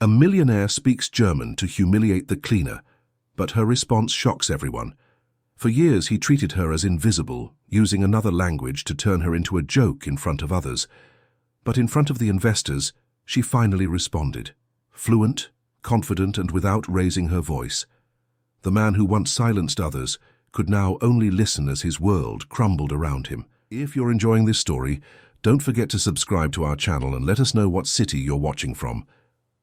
A millionaire speaks German to humiliate the cleaner, but her response shocks everyone. For years he treated her as invisible, using another language to turn her into a joke in front of others. But in front of the investors, she finally responded. Fluent, confident, and without raising her voice. The man who once silenced others could now only listen as his world crumbled around him. If you're enjoying this story, don't forget to subscribe to our channel and let us know what city you're watching from.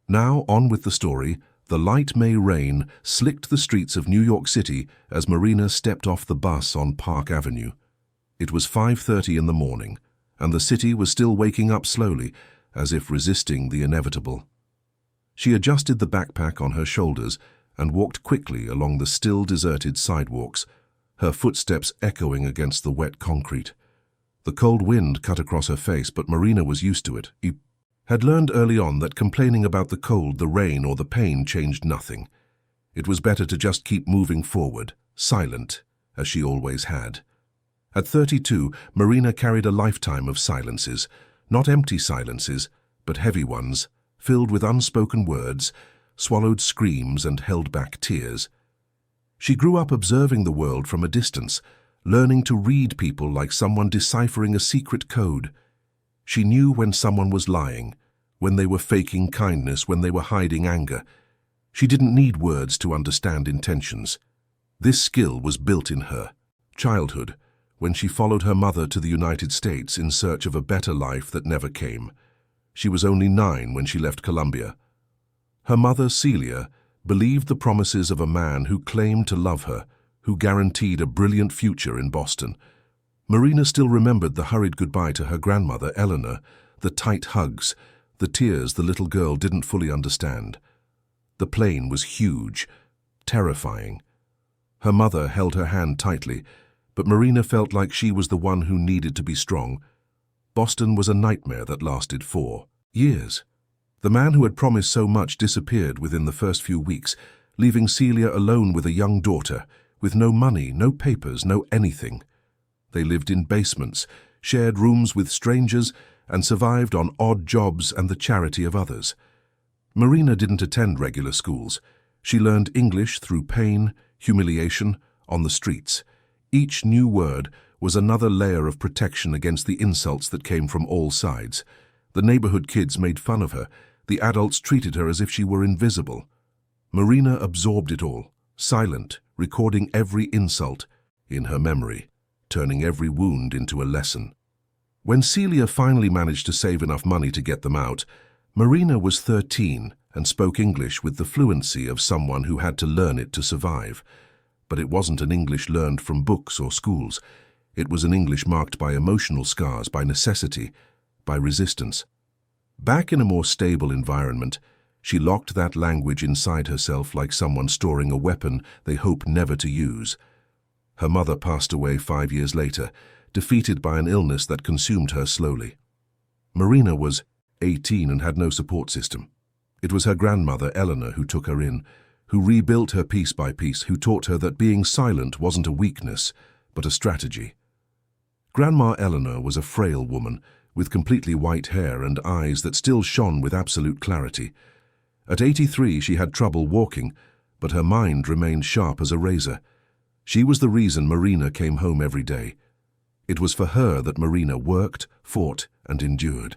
Now, on with the story. The light May rain slicked the streets of New York City as Marina stepped off the bus on Park Avenue. It was 5:30 in the morning, and the city was still waking up slowly, as if resisting the inevitable. She adjusted the backpack on her shoulders and walked quickly along the still deserted sidewalks, her footsteps echoing against the wet concrete. The cold wind cut across her face, but Marina was used to it. She had learned early on that complaining about the cold, the rain, or the pain changed nothing. It was better to just keep moving forward, silent, as she always had. At 32, Marina carried a lifetime of silences, not empty silences, but heavy ones, filled with unspoken words, swallowed screams, and held back tears. She grew up observing the world from a distance, learning to read people like someone deciphering a secret code. She knew when someone was lying, when they were faking kindness, when they were hiding anger. She didn't need words to understand intentions. This skill was built in her childhood, when she followed her mother to the United States in search of a better life that never came. She was only 9 when she left Colombia. Her mother, Celia, believed the promises of a man who claimed to love her, who guaranteed a brilliant future in Boston. Marina still remembered the hurried goodbye to her grandmother, Eleanor, the tight hugs, the tears the little girl didn't fully understand. The plane was huge, terrifying. Her mother held her hand tightly, but Marina felt like she was the one who needed to be strong. Boston was a nightmare that lasted 4 years. The man who had promised so much disappeared within the first few weeks, leaving Celia alone with a young daughter, with no money, no papers, no anything. They lived in basements, shared rooms with strangers, and survived on odd jobs and the charity of others. Marina didn't attend regular schools. She learned English through pain, humiliation, on the streets. Each new word was another layer of protection against the insults that came from all sides. The neighborhood kids made fun of her. The adults treated her as if she were invisible. Marina absorbed it all, silent, recording every insult in her memory, turning every wound into a lesson. When Celia finally managed to save enough money to get them out, Marina was 13 and spoke English with the fluency of someone who had to learn it to survive. But it wasn't an English learned from books or schools. It was an English marked by emotional scars, by necessity, by resistance. Back in a more stable environment, she locked that language inside herself like someone storing a weapon they hope never to use. Her mother passed away 5 years later, defeated by an illness that consumed her slowly. Marina was 18 and had no support system. It was her grandmother, Eleanor, who took her in, who rebuilt her piece by piece, who taught her that being silent wasn't a weakness, but a strategy. Grandma Eleanor was a frail woman, with completely white hair and eyes that still shone with absolute clarity. At 83, she had trouble walking, but her mind remained sharp as a razor. She was the reason Marina came home every day. It was for her that Marina worked, fought, and endured.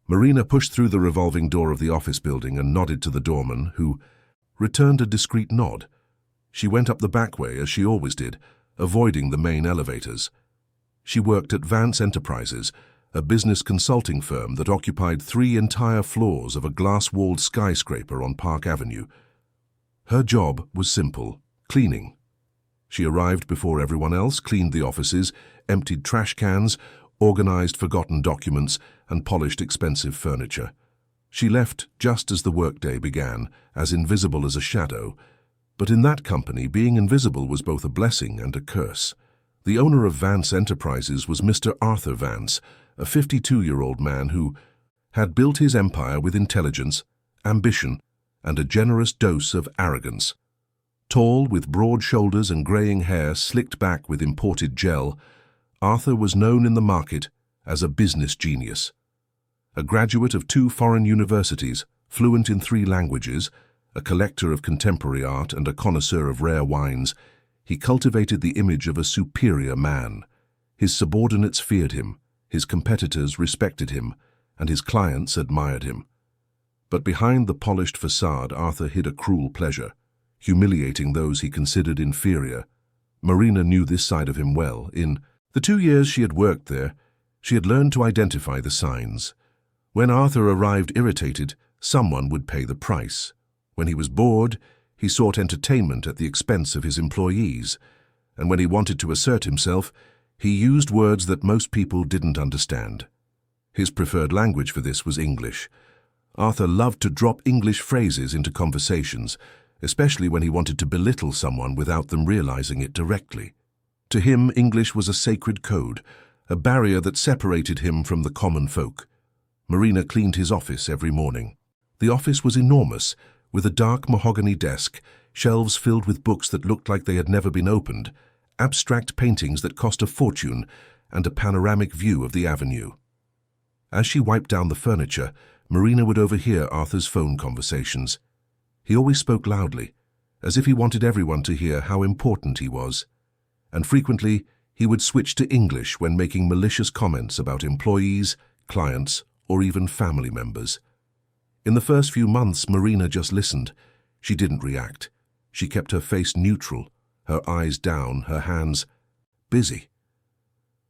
Marina pushed through the revolving door of the office building and nodded to the doorman, who returned a discreet nod. She went up the back way, as she always did, avoiding the main elevators. She worked at Vance Enterprises, a business consulting firm that occupied 3 entire floors of a glass-walled skyscraper on Park Avenue. Her job was simple: cleaning. She arrived before everyone else, cleaned the offices, emptied trash cans, organized forgotten documents, and polished expensive furniture. She left just as the workday began, as invisible as a shadow. But in that company, being invisible was both a blessing and a curse. The owner of Vance Enterprises was Mr. Arthur Vance, a 52-year-old man who had built his empire with intelligence, ambition, and a generous dose of arrogance. Tall, with broad shoulders and graying hair slicked back with imported gel, Arthur was known in the market as a business genius. A graduate of 2 foreign universities, Fluent in 3 languages, a collector of contemporary art and a connoisseur of rare wines, he cultivated the image of a superior man. His subordinates feared him, his competitors respected him, and his clients admired him. But behind the polished facade, Arthur hid a cruel pleasure, humiliating those he considered inferior. Marina knew this side of him well. In the 2 years she had worked there, she had learned to identify the signs. When Arthur arrived irritated, someone would pay the price. When he was bored, he sought entertainment at the expense of his employees. And when he wanted to assert himself, he used words that most people didn't understand. His preferred language for this was English. Arthur loved to drop English phrases into conversations, especially when he wanted to belittle someone without them realizing it directly. To him, English was a sacred code, a barrier that separated him from the common folk. Marina cleaned his office every morning. The office was enormous, with a dark mahogany desk, shelves filled with books that looked like they had never been opened, abstract paintings that cost a fortune, and a panoramic view of the avenue. As she wiped down the furniture, Marina would overhear Arthur's phone conversations. He always spoke loudly, as if he wanted everyone to hear how important he was. And frequently, he would switch to English when making malicious comments about employees, clients, or even family members. In the first few months, Marina just listened. She didn't react. She kept her face neutral, her eyes down, her hands busy.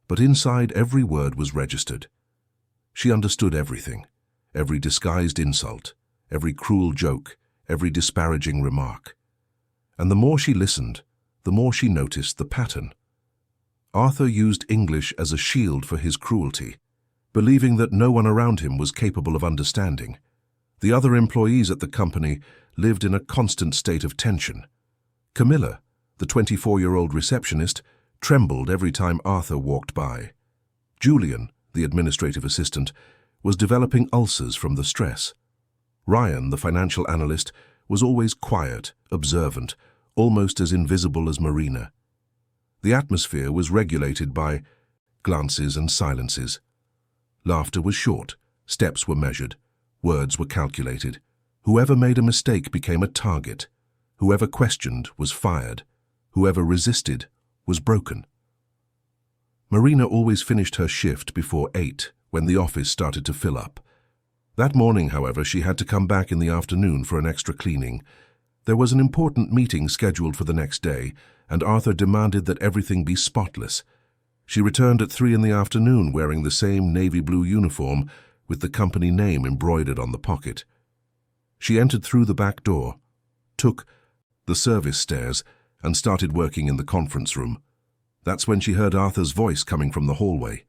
But inside, every word was registered. She understood everything, every disguised insult, every cruel joke, every disparaging remark. And the more she listened, the more she noticed the pattern. Arthur used English as a shield for his cruelty, believing that no one around him was capable of understanding. The other employees at the company lived in a constant state of tension. Camilla, the 24-year-old receptionist, trembled every time Arthur walked by. Julian, the administrative assistant, was developing ulcers from the stress. Ryan, the financial analyst, was always quiet, observant, almost as invisible as Marina. The atmosphere was regulated by glances and silences. Laughter was short, steps were measured, words were calculated. Whoever made a mistake became a target. Whoever questioned was fired. Whoever resisted was broken. Marina always finished her shift before 8, when the office started to fill up. That morning, however, she had to come back in the afternoon for an extra cleaning. There was an important meeting scheduled for the next day, and Arthur demanded that everything be spotless. She returned at 3 in the afternoon wearing the same navy blue uniform with the company name embroidered on the pocket. She entered through the back door, took the service stairs, and started working in the conference room. That's when she heard Arthur's voice coming from the hallway.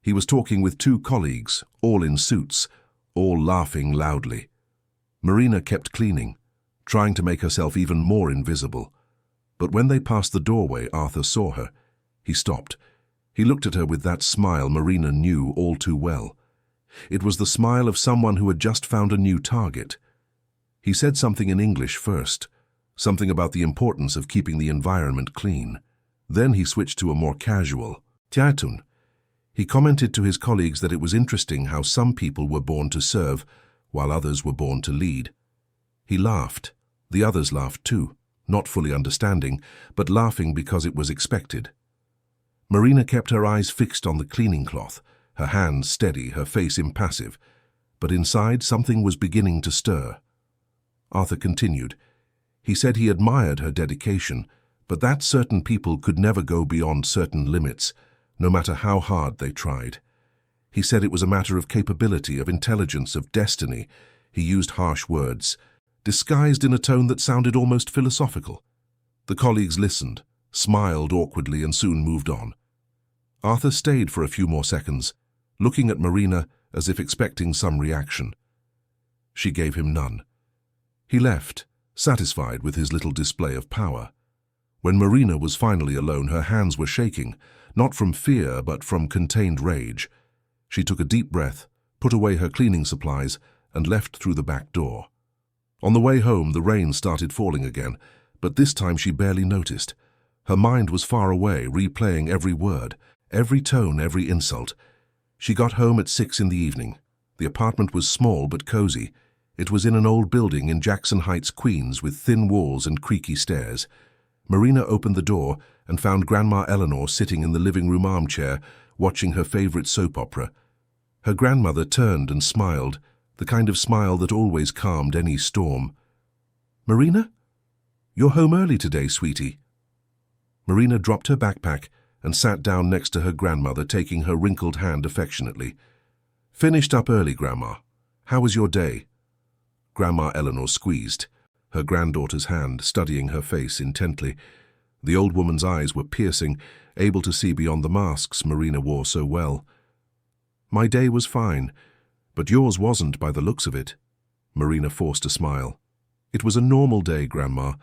He was talking with 2 colleagues, all in suits, all laughing loudly. Marina kept cleaning, trying to make herself even more invisible. But when they passed the doorway, Arthur saw her. He stopped. He looked at her with that smile Marina knew all too well. It was the smile of someone who had just found a new target. He said something in English first, something about the importance of keeping the environment clean. Then he switched to a more casual, "Tiatun." He commented to his colleagues that it was interesting how some people were born to serve, while others were born to lead. He laughed. The others laughed too, not fully understanding, but laughing because it was expected. Marina kept her eyes fixed on the cleaning cloth, her hands steady, her face impassive, but inside something was beginning to stir. Arthur continued. He said he admired her dedication, but that certain people could never go beyond certain limits, no matter how hard they tried. He said it was a matter of capability, of intelligence, of destiny. He used harsh words, disguised in a tone that sounded almost philosophical. The colleagues listened, smiled awkwardly, and soon moved on. Arthur stayed for a few more seconds, looking at Marina as if expecting some reaction. She gave him none. He left, satisfied with his little display of power. When Marina was finally alone, her hands were shaking, not from fear but from contained rage. She took a deep breath, put away her cleaning supplies, and left through the back door. On the way home, the rain started falling again, but this time she barely noticed. Her mind was far away, replaying every word, every tone, every insult. She got home at 6 in the evening. The apartment was small but cozy. It was in an old building in Jackson Heights, Queens, with thin walls and creaky stairs. Marina opened the door and found Grandma Eleanor sitting in the living room armchair, watching her favorite soap opera. Her grandmother turned and smiled, the kind of smile that always calmed any storm. "Marina? You're home early today, sweetie." Marina dropped her backpack and sat down next to her grandmother, taking her wrinkled hand affectionately. "Finished up early, Grandma. How was your day?" Grandma Eleanor squeezed, her granddaughter's hand, studying her face intently. The old woman's eyes were piercing, able to see beyond the masks Marina wore so well. "My day was fine, but yours wasn't by the looks of it." Marina forced a smile. "It was a normal day, Grandma.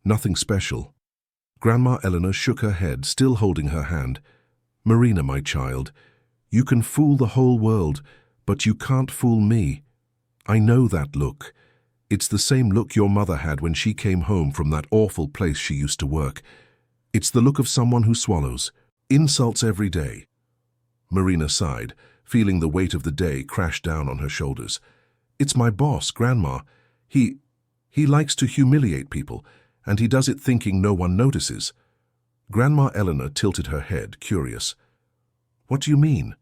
Nothing special." Grandma Eleanor shook her head, still holding her hand. "Marina, my child, you can fool the whole world, but you can't fool me. I know that look. It's the same look your mother had when she came home from that awful place she used to work. It's the look of someone who swallows insults every day." Marina sighed, feeling the weight of the day crash down on her shoulders. "It's my boss, Grandma. He likes to humiliate people, and he does it thinking no one notices." Grandma Eleanor tilted her head, curious. "What do you mean?"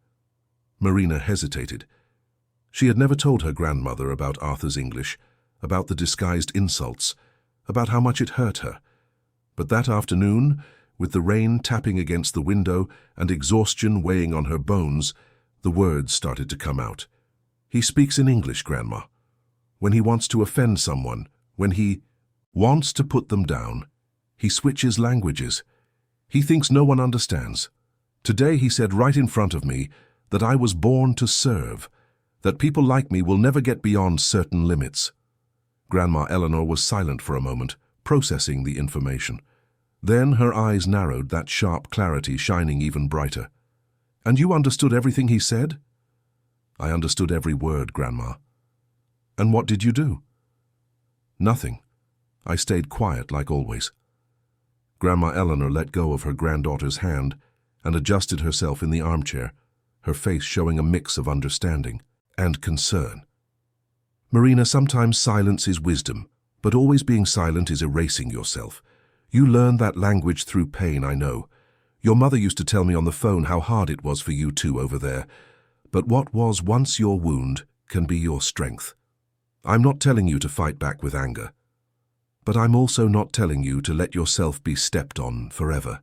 Marina hesitated. She had never told her grandmother about Arthur's English, about the disguised insults, about how much it hurt her. But that afternoon, with the rain tapping against the window and exhaustion weighing on her bones, the words started to come out. "He speaks in English, Grandma. When he wants to offend someone, when he wants to put them down, he switches languages. He thinks no one understands. Today he said right in front of me that I was born to serve, that people like me will never get beyond certain limits." Grandma Eleanor was silent for a moment, processing the information. Then her eyes narrowed, that sharp clarity shining even brighter. "And you understood everything he said?" "I understood every word, Grandma." "And what did you do?" "Nothing. I stayed quiet like always." Grandma Eleanor let go of her granddaughter's hand and adjusted herself in the armchair, her face showing a mix of understanding and concern. "Marina, sometimes silence is wisdom, but always being silent is erasing yourself. You learned that language through pain, I know. Your mother used to tell me on the phone how hard it was for you two over there. But what was once your wound can be your strength. I'm not telling you to fight back with anger. But I'm also not telling you to let yourself be stepped on forever."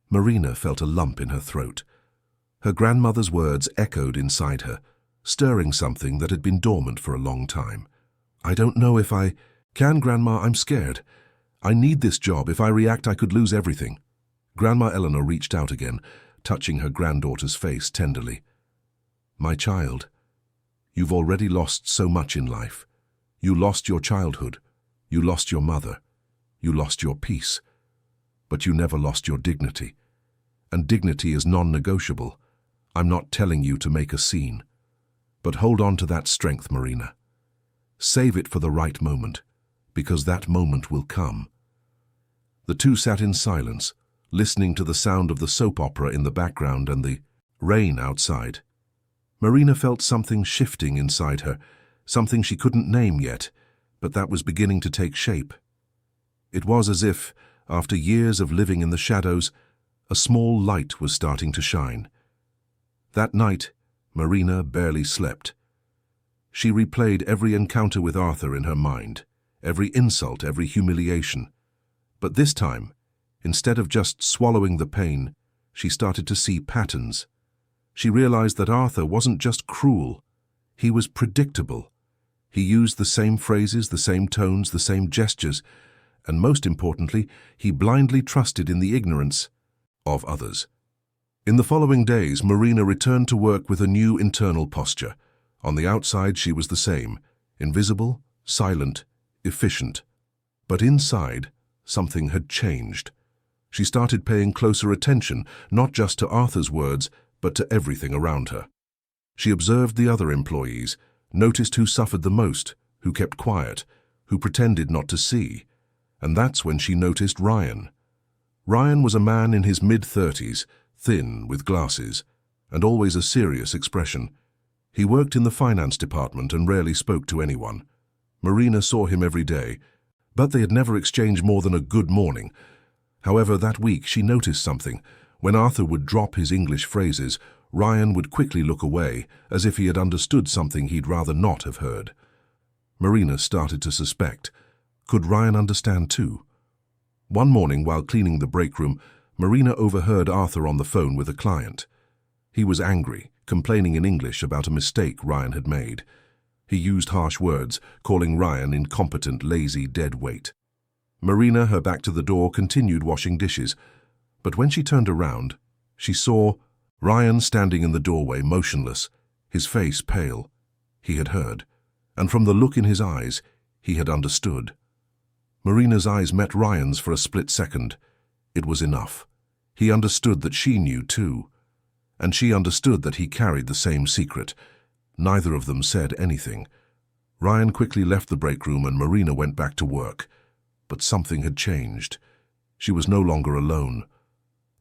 Marina felt a lump in her throat. Her grandmother's words echoed inside her, stirring something that had been dormant for a long time. "I don't know if I can, Grandma. I'm scared. I need this job. If I react, I could lose everything." Grandma Eleanor reached out again, touching her granddaughter's face tenderly. "My child, you've already lost so much in life. You lost your childhood. You lost your mother. You lost your peace. But you never lost your dignity. And dignity is non-negotiable. I'm not telling you to make a scene. But hold on to that strength, Marina. Save it for the right moment, because that moment will come." The two sat in silence, listening to the sound of the soap opera in the background and the rain outside. Marina felt something shifting inside her, something she couldn't name yet, but that was beginning to take shape. It was as if, after years of living in the shadows, a small light was starting to shine. That night, Marina barely slept. She replayed every encounter with Arthur in her mind, every insult, every humiliation. But this time, instead of just swallowing the pain, she started to see patterns. She realized that Arthur wasn't just cruel, he was predictable. He used the same phrases, the same tones, the same gestures, and most importantly, he blindly trusted in the ignorance of others. In the following days, Marina returned to work with a new internal posture. On the outside, she was the same, invisible, silent, efficient. But inside, something had changed. She started paying closer attention, not just to Arthur's words, but to everything around her. She observed the other employees, noticed who suffered the most, who kept quiet, who pretended not to see. And that's when she noticed Ryan. Ryan was a man in his mid-30s, thin, with glasses, and always a serious expression. He worked in the finance department and rarely spoke to anyone. Marina saw him every day, but they had never exchanged more than a good morning. However, that week she noticed something. When Arthur would drop his English phrases, Ryan would quickly look away, as if he had understood something he'd rather not have heard. Marina started to suspect. Could Ryan understand too? One morning, while cleaning the break room, Marina overheard Arthur on the phone with a client. He was angry, complaining in English about a mistake Ryan had made. He used harsh words, calling Ryan incompetent, lazy, dead weight. Marina, her back to the door, continued washing dishes, but when she turned around, she saw Ryan standing in the doorway, motionless, his face pale. He had heard, and from the look in his eyes, he had understood. Marina's eyes met Ryan's for a split second. It was enough. He understood that she knew too, and she understood that he carried the same secret. Neither of them said anything. Ryan quickly left the break room and Marina went back to work. But something had changed. She was no longer alone.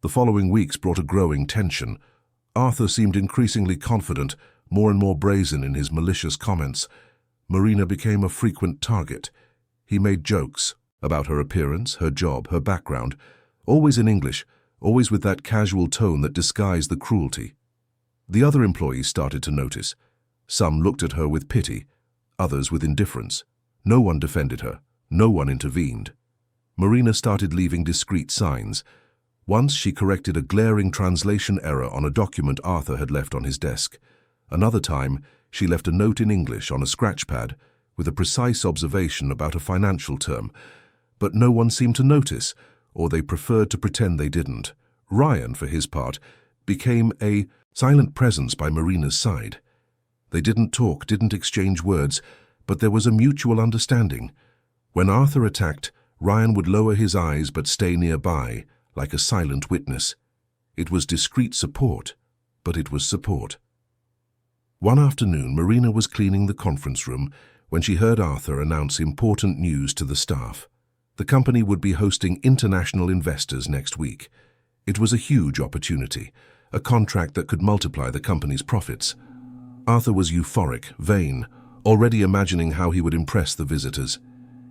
The following weeks brought a growing tension. Arthur seemed increasingly confident, more and more brazen in his malicious comments. Marina became a frequent target. He made jokes about her appearance, her job, her background, always in English, always with that casual tone that disguised the cruelty. The other employees started to notice. Some looked at her with pity, others with indifference. No one defended her. No one intervened. Marina started leaving discreet signs. Once she corrected a glaring translation error on a document Arthur had left on his desk. Another time, she left a note in English on a scratch pad with a precise observation about a financial term. But no one seemed to notice, or they preferred to pretend they didn't. Ryan, for his part, became a silent presence by Marina's side. They didn't talk, didn't exchange words, but there was a mutual understanding. When Arthur attacked, Ryan would lower his eyes but stay nearby, like a silent witness. It was discreet support, but it was support. One afternoon, Marina was cleaning the conference room when she heard Arthur announce important news to the staff. The company would be hosting international investors next week. It was a huge opportunity, a contract that could multiply the company's profits. Arthur was euphoric, vain, already imagining how he would impress the visitors.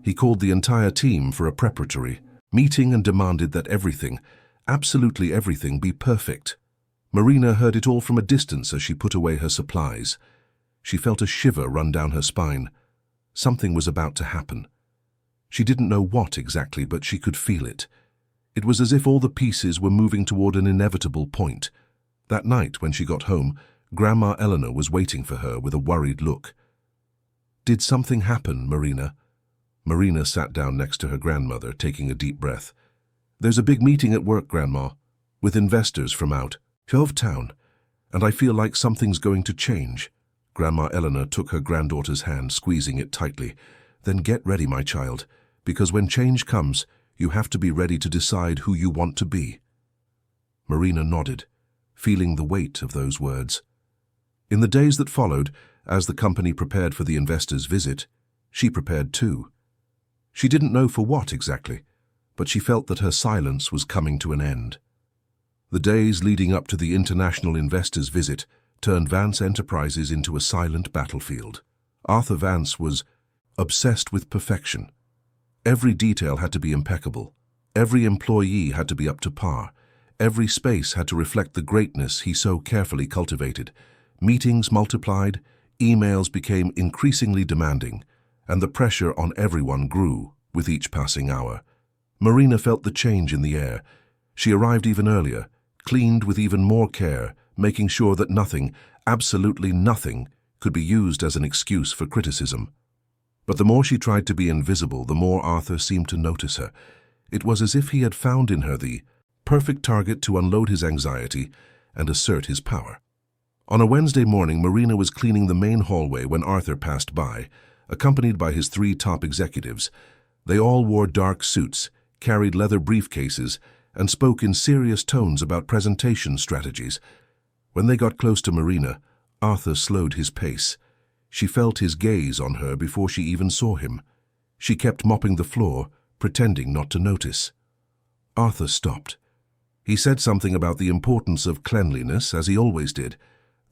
He called the entire team for a preparatory meeting and demanded that everything, absolutely everything, be perfect. Marina heard it all from a distance as she put away her supplies. She felt a shiver run down her spine. Something was about to happen. She didn't know what exactly, but she could feel it. It was as if all the pieces were moving toward an inevitable point. That night, when she got home, Grandma Eleanor was waiting for her with a worried look. "Did something happen, Marina?" Marina sat down next to her grandmother, taking a deep breath. "There's a big meeting at work, Grandma, with investors from out of town, and I feel like something's going to change." Grandma Eleanor took her granddaughter's hand, squeezing it tightly. "Then get ready, my child, because when change comes, you have to be ready to decide who you want to be." Marina nodded, feeling the weight of those words. In the days that followed, as the company prepared for the investors' visit, she prepared too. She didn't know for what exactly, but she felt that her silence was coming to an end. The days leading up to the international investors' visit turned Vance Enterprises into a silent battlefield. Arthur Vance was obsessed with perfection. Every detail had to be impeccable. Every employee had to be up to par. Every space had to reflect the greatness he so carefully cultivated. Meetings multiplied, emails became increasingly demanding, and the pressure on everyone grew with each passing hour. Marina felt the change in the air. She arrived even earlier, cleaned with even more care, making sure that nothing, absolutely nothing, could be used as an excuse for criticism. But the more she tried to be invisible, the more Arthur seemed to notice her. It was as if he had found in her the perfect target to unload his anxiety and assert his power. On a Wednesday morning, Marina was cleaning the main hallway when Arthur passed by, accompanied by his 3 top executives. They all wore dark suits, carried leather briefcases, and spoke in serious tones about presentation strategies. When they got close to Marina, Arthur slowed his pace. She felt his gaze on her before she even saw him. She kept mopping the floor, pretending not to notice. Arthur stopped. He said something about the importance of cleanliness, as he always did.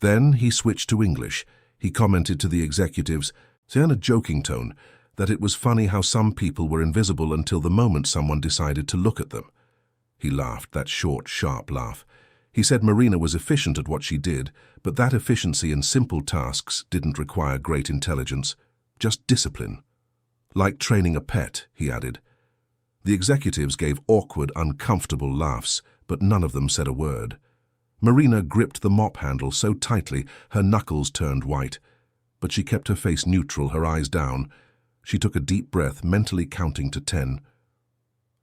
Then he switched to English, He commented to the executives, in a joking tone, that it was funny how some people were invisible until the moment someone decided to look at them. He laughed, that short, sharp laugh. He said Marina was efficient at what she did, but that efficiency in simple tasks didn't require great intelligence, just discipline. Like training a pet, he added. The executives gave awkward, uncomfortable laughs, but none of them said a word. Marina gripped the mop handle so tightly her knuckles turned white, but she kept her face neutral, her eyes down. She took a deep breath, mentally counting to 10.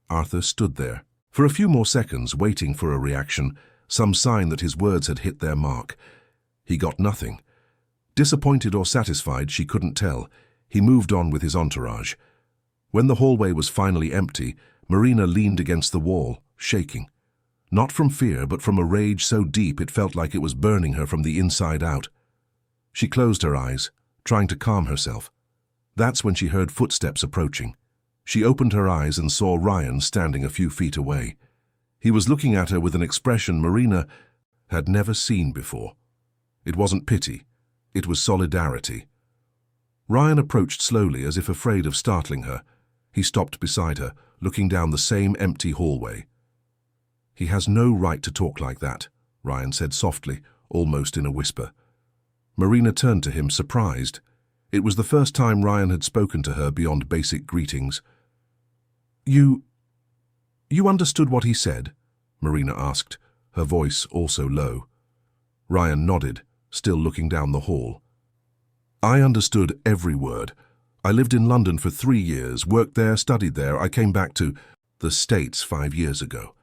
Arthur stood there, for a few more seconds, waiting for a reaction, some sign that his words had hit their mark. He got nothing. Disappointed or satisfied, she couldn't tell. He moved on with his entourage. When the hallway was finally empty, Marina leaned against the wall, shaking. Not from fear, but from a rage so deep it felt like it was burning her from the inside out. She closed her eyes, trying to calm herself. That's when she heard footsteps approaching. She opened her eyes and saw Ryan standing a few feet away. He was looking at her with an expression Marina had never seen before. It wasn't pity, it was solidarity. Ryan approached slowly, as if afraid of startling her. He stopped beside her, looking down the same empty hallway. "He has no right to talk like that," Ryan said softly, almost in a whisper. Marina turned to him, surprised. It was the first time Ryan had spoken to her beyond basic greetings. You understood what he said?" Marina asked, her voice also low. Ryan nodded, still looking down the hall. "I understood every word. I lived in London for 3 years, worked there, studied there. I came back to the States 5 years ago.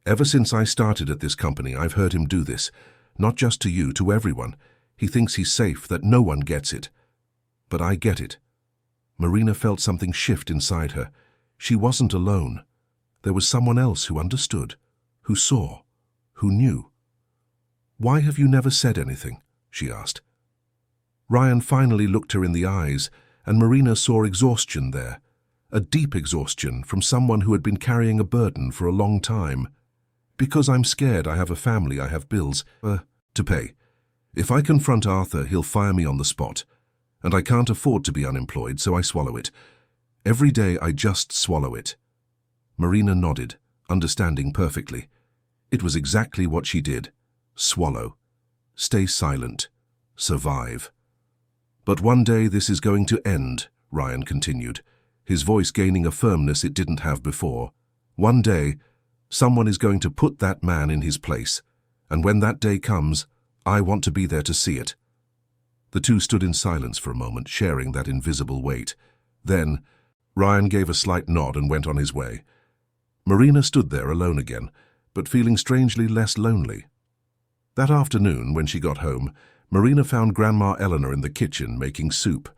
Ever since I started at this company, I've heard him do this. Not just to you, to everyone. He thinks he's safe, that no one gets it. But I get it." Marina felt something shift inside her. She wasn't alone. There was someone else who understood, who saw, who knew. "Why have you never said anything?" she asked. Ryan finally looked her in the eyes, and Marina saw exhaustion there. A deep exhaustion from someone who had been carrying a burden for a long time. "Because I'm scared. I have a family, I have bills to pay. If I confront Arthur, he'll fire me on the spot. And I can't afford to be unemployed, so I swallow it. Every day I just swallow it." Marina nodded, understanding perfectly. It was exactly what she did. Swallow. Stay silent. Survive. "But one day this is going to end," Ryan continued, his voice gaining a firmness it didn't have before. "One day, someone is going to put that man in his place, and when that day comes, I want to be there to see it." The two stood in silence for a moment, sharing that invisible weight. Then, Ryan gave a slight nod and went on his way. Marina stood there alone again, but feeling strangely less lonely. That afternoon, when she got home, Marina found Grandma Eleanor in the kitchen making soup.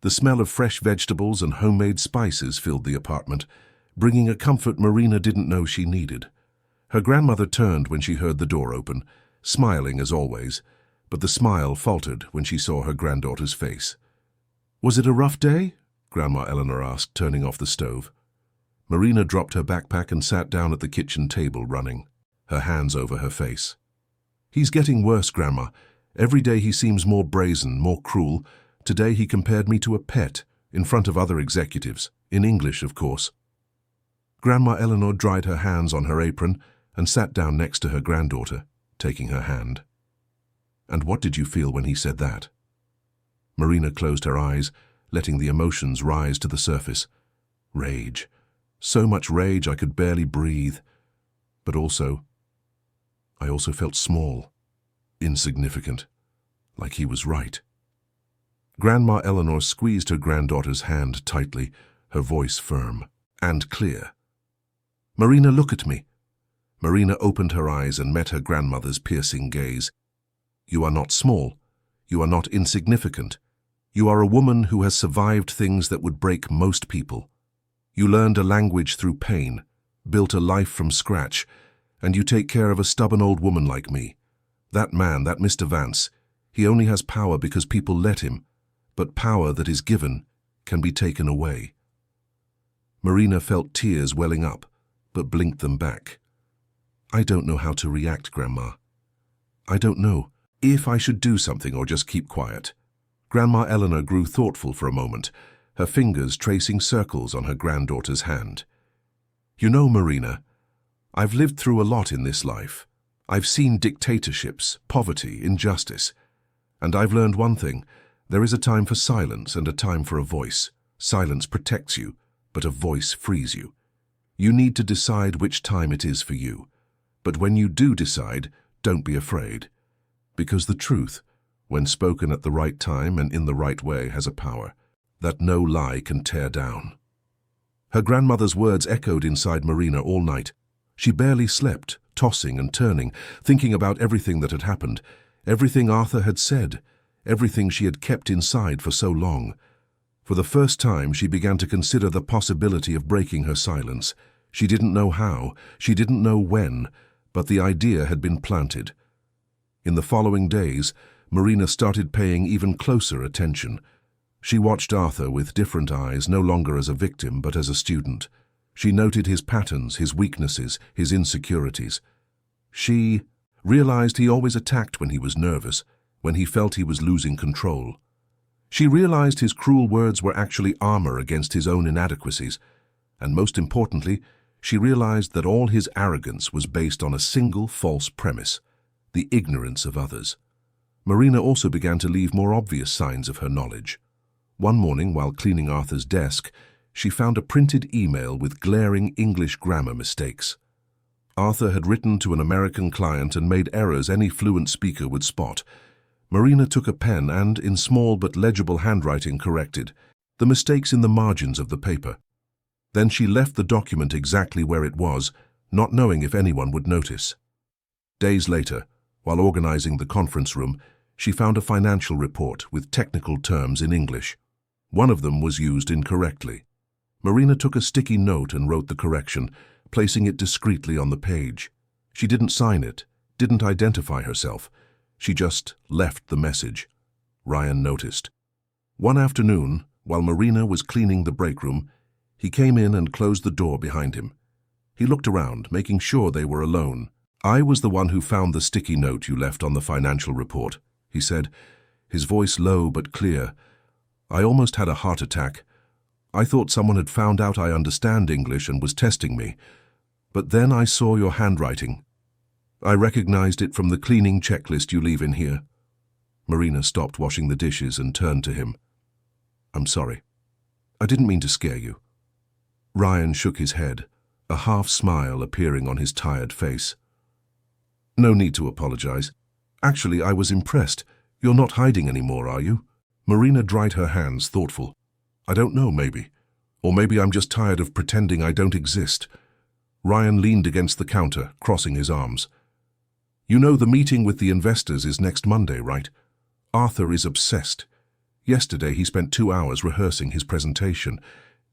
The smell of fresh vegetables and homemade spices filled the apartment, bringing a comfort Marina didn't know she needed. Her grandmother turned when she heard the door open, smiling as always, but the smile faltered when she saw her granddaughter's face. "Was it a rough day?" Grandma Eleanor asked, turning off the stove. Marina dropped her backpack and sat down at the kitchen table, running, her hands over her face. "He's getting worse, Grandma. Every day he seems more brazen, more cruel. Today he compared me to a pet, in front of other executives, in English, of course." Grandma Eleanor dried her hands on her apron and sat down next to her granddaughter, taking her hand. "And what did you feel when he said that?" Marina closed her eyes, letting the emotions rise to the surface. Rage. So much rage I could barely breathe. But I also felt small, insignificant, like he was right. Grandma Eleanor squeezed her granddaughter's hand tightly, her voice firm and clear. "Marina, look at me." Marina opened her eyes and met her grandmother's piercing gaze. "You are not small. You are not insignificant. You are a woman who has survived things that would break most people. You learned a language through pain, built a life from scratch, and you take care of a stubborn old woman like me. That man, that Mr. Vance, he only has power because people let him, but power that is given can be taken away." Marina felt tears welling up, but blinked them back. "I don't know how to react, Grandma. I don't know if I should do something or just keep quiet." Grandma Eleanor grew thoughtful for a moment, her fingers tracing circles on her granddaughter's hand. You know, Marina, I've lived through a lot in this life. I've seen dictatorships, poverty, injustice. And I've learned one thing. There is a time for silence and a time for a voice. Silence protects you, but a voice frees you. You need to decide which time it is for you. But when you do decide, don't be afraid. Because the truth, when spoken at the right time and in the right way, has a power that no lie can tear down. Her grandmother's words echoed inside Marina all night. She barely slept, tossing and turning, thinking about everything that had happened, everything Arthur had said, everything she had kept inside for so long. For the first time, she began to consider the possibility of breaking her silence. She didn't know how, she didn't know when, but the idea had been planted. In the following days, Marina started paying even closer attention. She watched Arthur with different eyes, no longer as a victim, but as a student. She noted his patterns, his weaknesses, his insecurities. She realized he always attacked when he was nervous, when he felt he was losing control. She realized his cruel words were actually armor against his own inadequacies, and most importantly, she realized that all his arrogance was based on a single false premise, the ignorance of others. Marina also began to leave more obvious signs of her knowledge. One morning, while cleaning Arthur's desk, she found a printed email with glaring English grammar mistakes. Arthur had written to an American client and made errors any fluent speaker would spot. Marina took a pen and, in small but legible handwriting, corrected the mistakes in the margins of the paper. Then she left the document exactly where it was, not knowing if anyone would notice. Days later, while organizing the conference room, she found a financial report with technical terms in English. One of them was used incorrectly. Marina took a sticky note and wrote the correction, placing it discreetly on the page. She didn't sign it, didn't identify herself. She just left the message. Ryan noticed. One afternoon, while Marina was cleaning the break room, he came in and closed the door behind him. He looked around, making sure they were alone. "I was the one who found the sticky note you left on the financial report," he said, his voice low but clear. "I almost had a heart attack. I thought someone had found out I understand English and was testing me. But then I saw your handwriting. I recognized it from the cleaning checklist you leave in here." Marina stopped washing the dishes and turned to him. "I'm sorry. I didn't mean to scare you." Ryan shook his head, a half-smile appearing on his tired face. "No need to apologize. Actually, I was impressed. You're not hiding anymore, are you?" Marina dried her hands, thoughtful. "I don't know, maybe. Or maybe I'm just tired of pretending I don't exist." Ryan leaned against the counter, crossing his arms. "You know the meeting with the investors is next Monday, right? Arthur is obsessed. Yesterday he spent 2 hours rehearsing his presentation.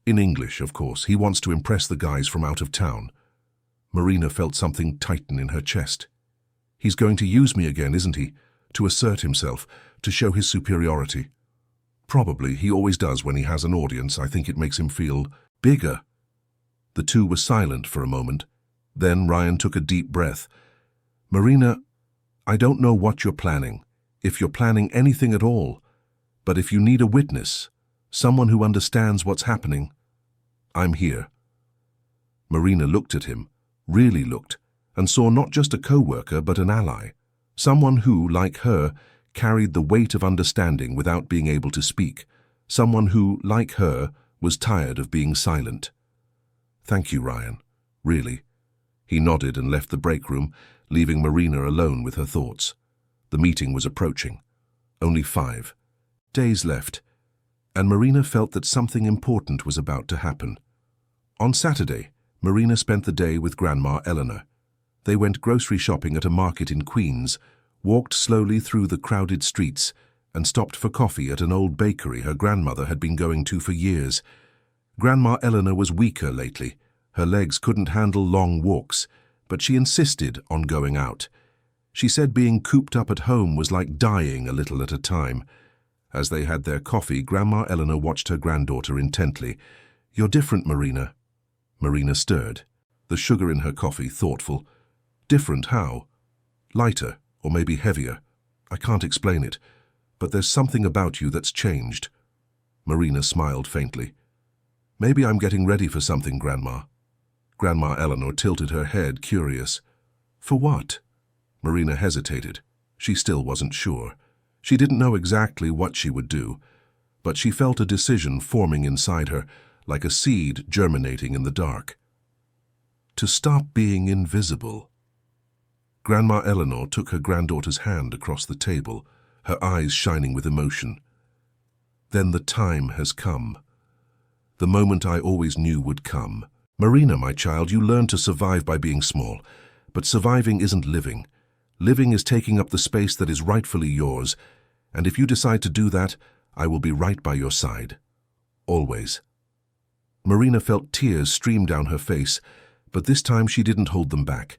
In English, of course. He wants to impress the guys from out of town." Marina felt something tighten in her chest. "He's going to use me again, isn't he? To assert himself, to show his superiority." "Probably. He always does when he has an audience. I think it makes him feel bigger." The two were silent for a moment. Then Ryan took a deep breath. "Marina, I don't know what you're planning, if you're planning anything at all, but if you need a witness, someone who understands what's happening, I'm here." Marina looked at him, really looked, and saw not just a co-worker but an ally, someone who, like her, carried the weight of understanding without being able to speak, someone who, like her, was tired of being silent. "Thank you, Ryan. Really." He nodded and left the break room, leaving Marina alone with her thoughts. The meeting was approaching. Only 5 days left, and Marina felt that something important was about to happen. On Saturday, Marina spent the day with Grandma Eleanor. They went grocery shopping at a market in Queens, walked slowly through the crowded streets, and stopped for coffee at an old bakery her grandmother had been going to for years. Grandma Eleanor was weaker lately. Her legs couldn't handle long walks, but she insisted on going out. She said being cooped up at home was like dying a little at a time. As they had their coffee, Grandma Eleanor watched her granddaughter intently. "You're different, Marina." Marina stirred, the sugar in her coffee thoughtful. "Different how?" "Lighter, or maybe heavier. I can't explain it. but there's something about you that's changed." Marina smiled faintly. "Maybe I'm getting ready for something, Grandma." Grandma Eleanor tilted her head, curious. "For what?" Marina hesitated. She still wasn't sure. She didn't know exactly what she would do, but she felt a decision forming inside her, like a seed germinating in the dark. To stop being invisible. Grandma Eleanor took her granddaughter's hand across the table, her eyes shining with emotion. "Then the time has come. The moment I always knew would come. Marina, my child, you learn to survive by being small, but surviving isn't living. Living is taking up the space that is rightfully yours, and if you decide to do that, I will be right by your side. Always." Marina felt tears stream down her face, but this time she didn't hold them back.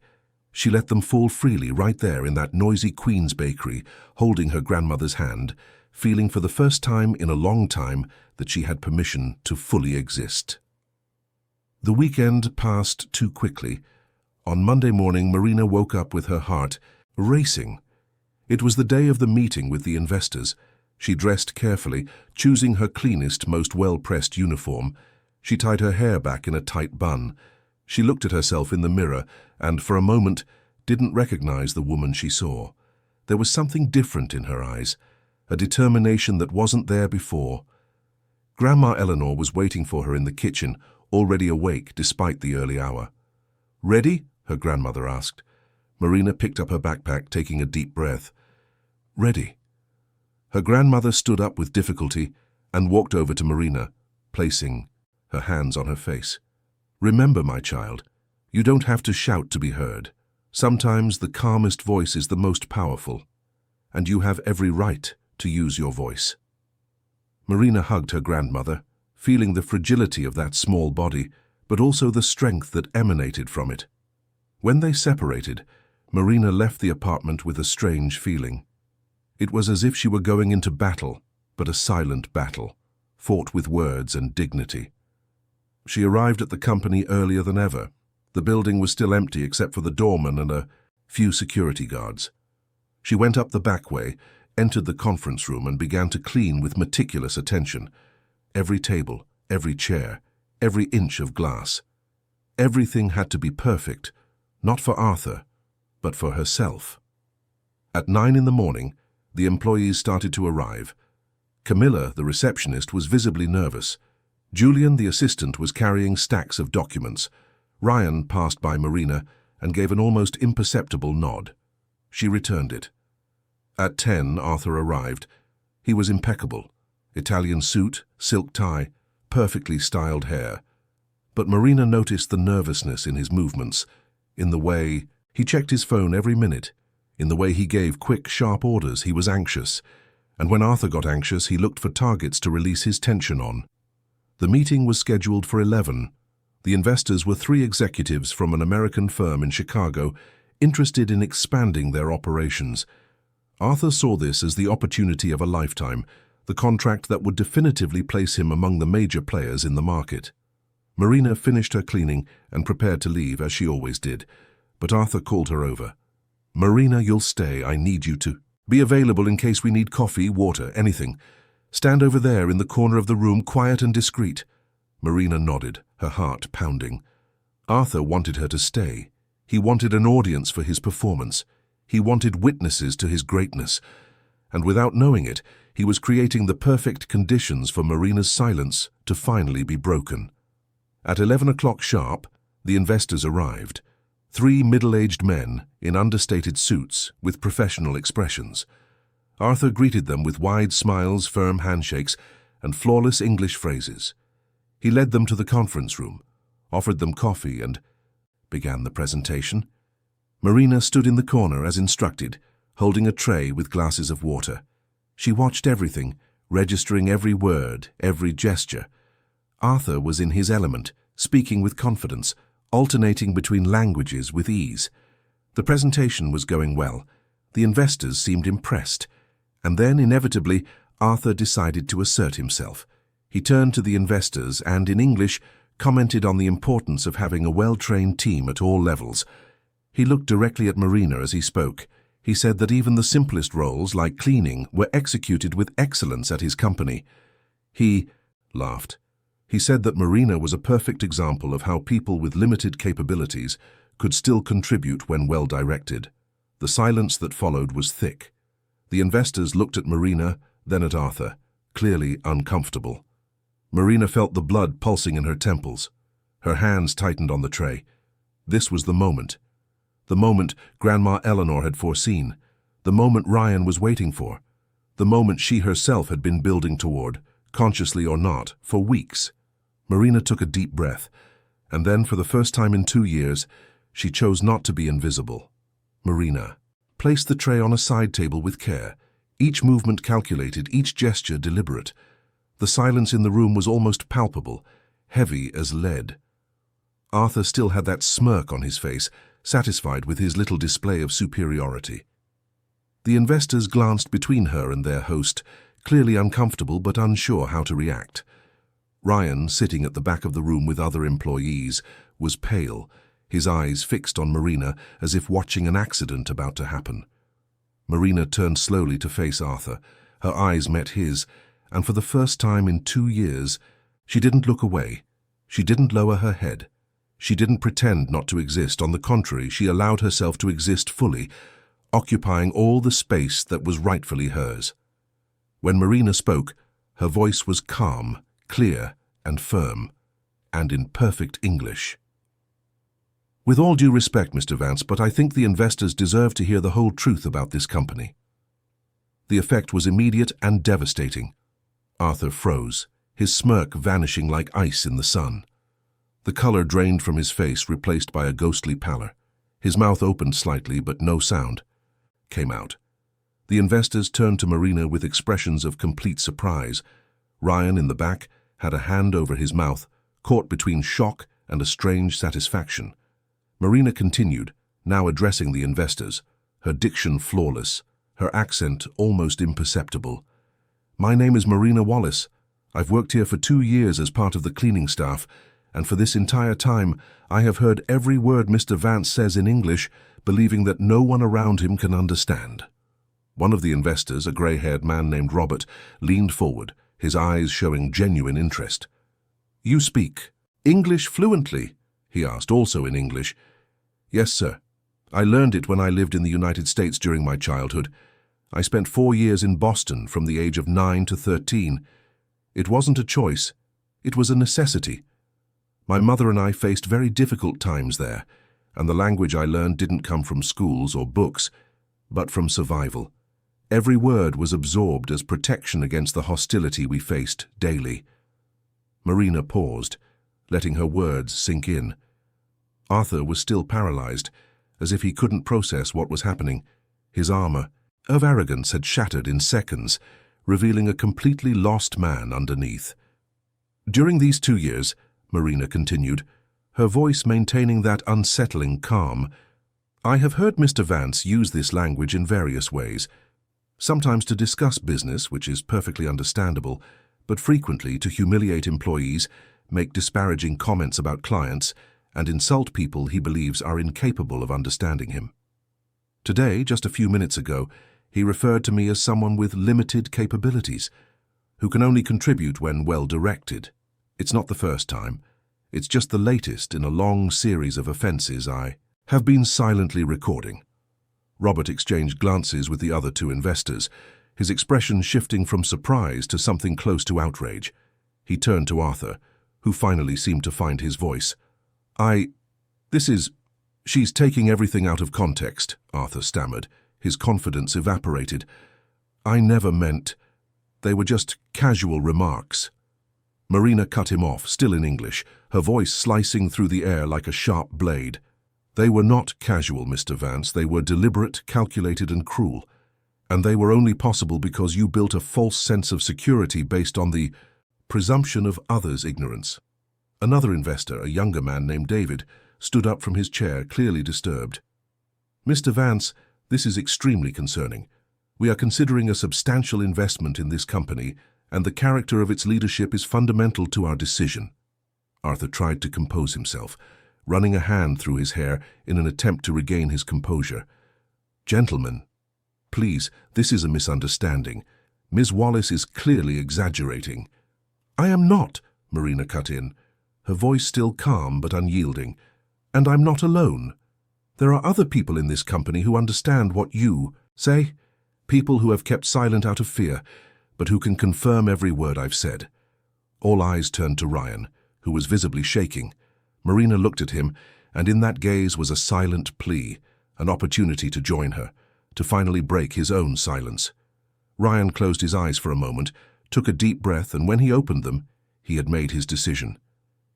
She let them fall freely right there in that noisy Queen's bakery, holding her grandmother's hand, feeling for the first time in a long time that she had permission to fully exist. The weekend passed too quickly. On Monday morning, Marina woke up with her heart racing. It was the day of the meeting with the investors. She dressed carefully, choosing her cleanest, most well-pressed uniform. She tied her hair back in a tight bun. She looked at herself in the mirror and, for a moment, didn't recognize the woman she saw. There was something different in her eyes, a determination that wasn't there before. Grandma Eleanor was waiting for her in the kitchen, already awake despite the early hour. "Ready?" her grandmother asked. Marina picked up her backpack, taking a deep breath. "Ready." Her grandmother stood up with difficulty and walked over to Marina, placing her hands on her face. "Remember, my child, you don't have to shout to be heard. Sometimes the calmest voice is the most powerful, and you have every right to use your voice." Marina hugged her grandmother, feeling the fragility of that small body, but also the strength that emanated from it. When they separated, Marina left the apartment with a strange feeling. It was as if she were going into battle, but a silent battle, fought with words and dignity. She arrived at the company earlier than ever. The building was still empty except for the doorman and a few security guards. She went up the back way, entered the conference room and began to clean with meticulous attention. Every table, every chair, every inch of glass. Everything had to be perfect, not for Arthur, but for herself. At 9 in the morning, the employees started to arrive. Camilla, the receptionist, was visibly nervous. Julian, the assistant, was carrying stacks of documents. Ryan passed by Marina and gave an almost imperceptible nod. She returned it. At 10, Arthur arrived. He was impeccable. Italian suit, silk tie, perfectly styled hair. But Marina noticed the nervousness in his movements, in the way he checked his phone every minute, in the way he gave quick, sharp orders. He was anxious, and when Arthur got anxious, he looked for targets to release his tension on. The meeting was scheduled for 11. The investors were 3 executives from an American firm in Chicago, interested in expanding their operations. Arthur saw this as the opportunity of a lifetime, the contract that would definitively place him among the major players in the market. Marina finished her cleaning and prepared to leave, as she always did, but Arthur called her over. "Marina, you'll stay. I need you to be available in case we need coffee, water, anything. Stand over there in the corner of the room, quiet and discreet." Marina nodded, her heart pounding. Arthur wanted her to stay. He wanted an audience for his performance. He wanted witnesses to his greatness. And without knowing it, he was creating the perfect conditions for Marina's silence to finally be broken. At 11 o'clock sharp, the investors arrived. 3 middle-aged men in understated suits with professional expressions. Arthur greeted them with wide smiles, firm handshakes, and flawless English phrases. He led them to the conference room, offered them coffee, and began the presentation. Marina stood in the corner as instructed, holding a tray with glasses of water. She watched everything, registering every word, every gesture. Arthur was in his element, speaking with confidence, alternating between languages with ease. The presentation was going well. The investors seemed impressed. And then, inevitably, Arthur decided to assert himself. He turned to the investors and, in English, commented on the importance of having a well-trained team at all levels. He looked directly at Marina as he spoke. He said that even the simplest roles, like cleaning, were executed with excellence at his company. He laughed. He said that Marina was a perfect example of how people with limited capabilities could still contribute when well directed. The silence that followed was thick. The investors looked at Marina, then at Arthur, clearly uncomfortable. Marina felt the blood pulsing in her temples. Her hands tightened on the tray. This was the moment. The moment Grandma Eleanor had foreseen. The moment Ryan was waiting for. The moment she herself had been building toward, consciously or not, for weeks. Marina took a deep breath, and then, for the first time in 2 years, she chose not to be invisible. Marina placed the tray on a side table with care, each movement calculated, each gesture deliberate. The silence in the room was almost palpable, heavy as lead. Arthur still had that smirk on his face, satisfied with his little display of superiority. The investors glanced between her and their host, clearly uncomfortable but unsure how to react. Ryan, sitting at the back of the room with other employees, was pale, his eyes fixed on Marina as if watching an accident about to happen. Marina turned slowly to face Arthur. Her eyes met his, and for the first time in 2 years, she didn't look away. She didn't lower her head. She didn't pretend not to exist. On the contrary, she allowed herself to exist fully, occupying all the space that was rightfully hers. When Marina spoke, her voice was calm, clear, and firm, and in perfect English. "With all due respect, Mr. Vance, but I think the investors deserve to hear the whole truth about this company." The effect was immediate and devastating. Arthur froze, his smirk vanishing like ice in the sun. The color drained from his face, replaced by a ghostly pallor. His mouth opened slightly, but no sound came out. The investors turned to Marina with expressions of complete surprise. Ryan, in the back, had a hand over his mouth, caught between shock and a strange satisfaction. Marina continued, now addressing the investors, her diction flawless, her accent almost imperceptible. "My name is Marina Wallace. I've worked here for 2 years as part of the cleaning staff, and for this entire time I have heard every word Mr. Vance says in English, believing that no one around him can understand." One of the investors, a grey-haired man named Robert, leaned forward, his eyes showing genuine interest. "You speak English fluently?" he asked, also in English. "Yes, sir. I learned it when I lived in the United States during my childhood. I spent 4 years in Boston from the age of 9 to 13. It wasn't a choice. It was a necessity. My mother and I faced very difficult times there, and the language I learned didn't come from schools or books, but from survival. Every word was absorbed as protection against the hostility we faced daily." Marina paused, letting her words sink in. Arthur was still paralyzed, as if he couldn't process what was happening. His armor of arrogance had shattered in seconds, revealing a completely lost man underneath. "During these 2 years," Marina continued, her voice maintaining that unsettling calm, "I have heard Mr. Vance use this language in various ways, sometimes to discuss business, which is perfectly understandable, but frequently to humiliate employees, make disparaging comments about clients, and insult people he believes are incapable of understanding him. Today, just a few minutes ago, he referred to me as someone with limited capabilities, who can only contribute when well directed. It's not the first time. It's just the latest in a long series of offenses I have been silently recording." Robert exchanged glances with the other 2 investors, his expression shifting from surprise to something close to outrage. He turned to Arthur, who finally seemed to find his voice. She's taking everything out of context," Arthur stammered. His confidence evaporated. "I never meant. They were just casual remarks." Marina cut him off, still in English, her voice slicing through the air like a sharp blade. "They were not casual, Mr. Vance. They were deliberate, calculated, and cruel. And they were only possible because you built a false sense of security based on the presumption of others' ignorance." Another investor, a younger man named David, stood up from his chair, clearly disturbed. "Mr. Vance, this is extremely concerning. We are considering a substantial investment in this company, and the character of its leadership is fundamental to our decision." Arthur tried to compose himself, running a hand through his hair in an attempt to regain his composure. "Gentlemen," Please, this is a misunderstanding. Ms. Wallace is clearly exaggerating. I am not, Marina cut in, her voice still calm but unyielding. And I'm not alone. There are other people in this company who understand what you say, people who have kept silent out of fear, but who can confirm every word I've said. All eyes turned to Ryan, who was visibly shaking. Marina looked at him, and in that gaze was a silent plea, an opportunity to join her, to finally break his own silence. Ryan closed his eyes for a moment, took a deep breath, and when he opened them, he had made his decision.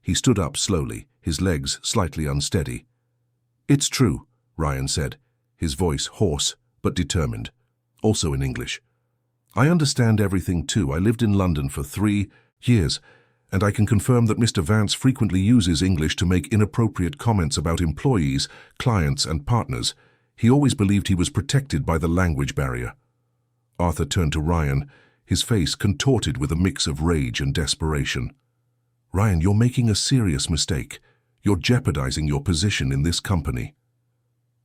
He stood up slowly, his legs slightly unsteady. It's true, Ryan said, his voice hoarse but determined, also in English. I understand everything too. I lived in London for 3 years, and I can confirm that Mr. Vance frequently uses English to make inappropriate comments about employees, clients, and partners. He always believed he was protected by the language barrier. Arthur turned to Ryan, his face contorted with a mix of rage and desperation. Ryan, you're making a serious mistake. You're jeopardizing your position in this company.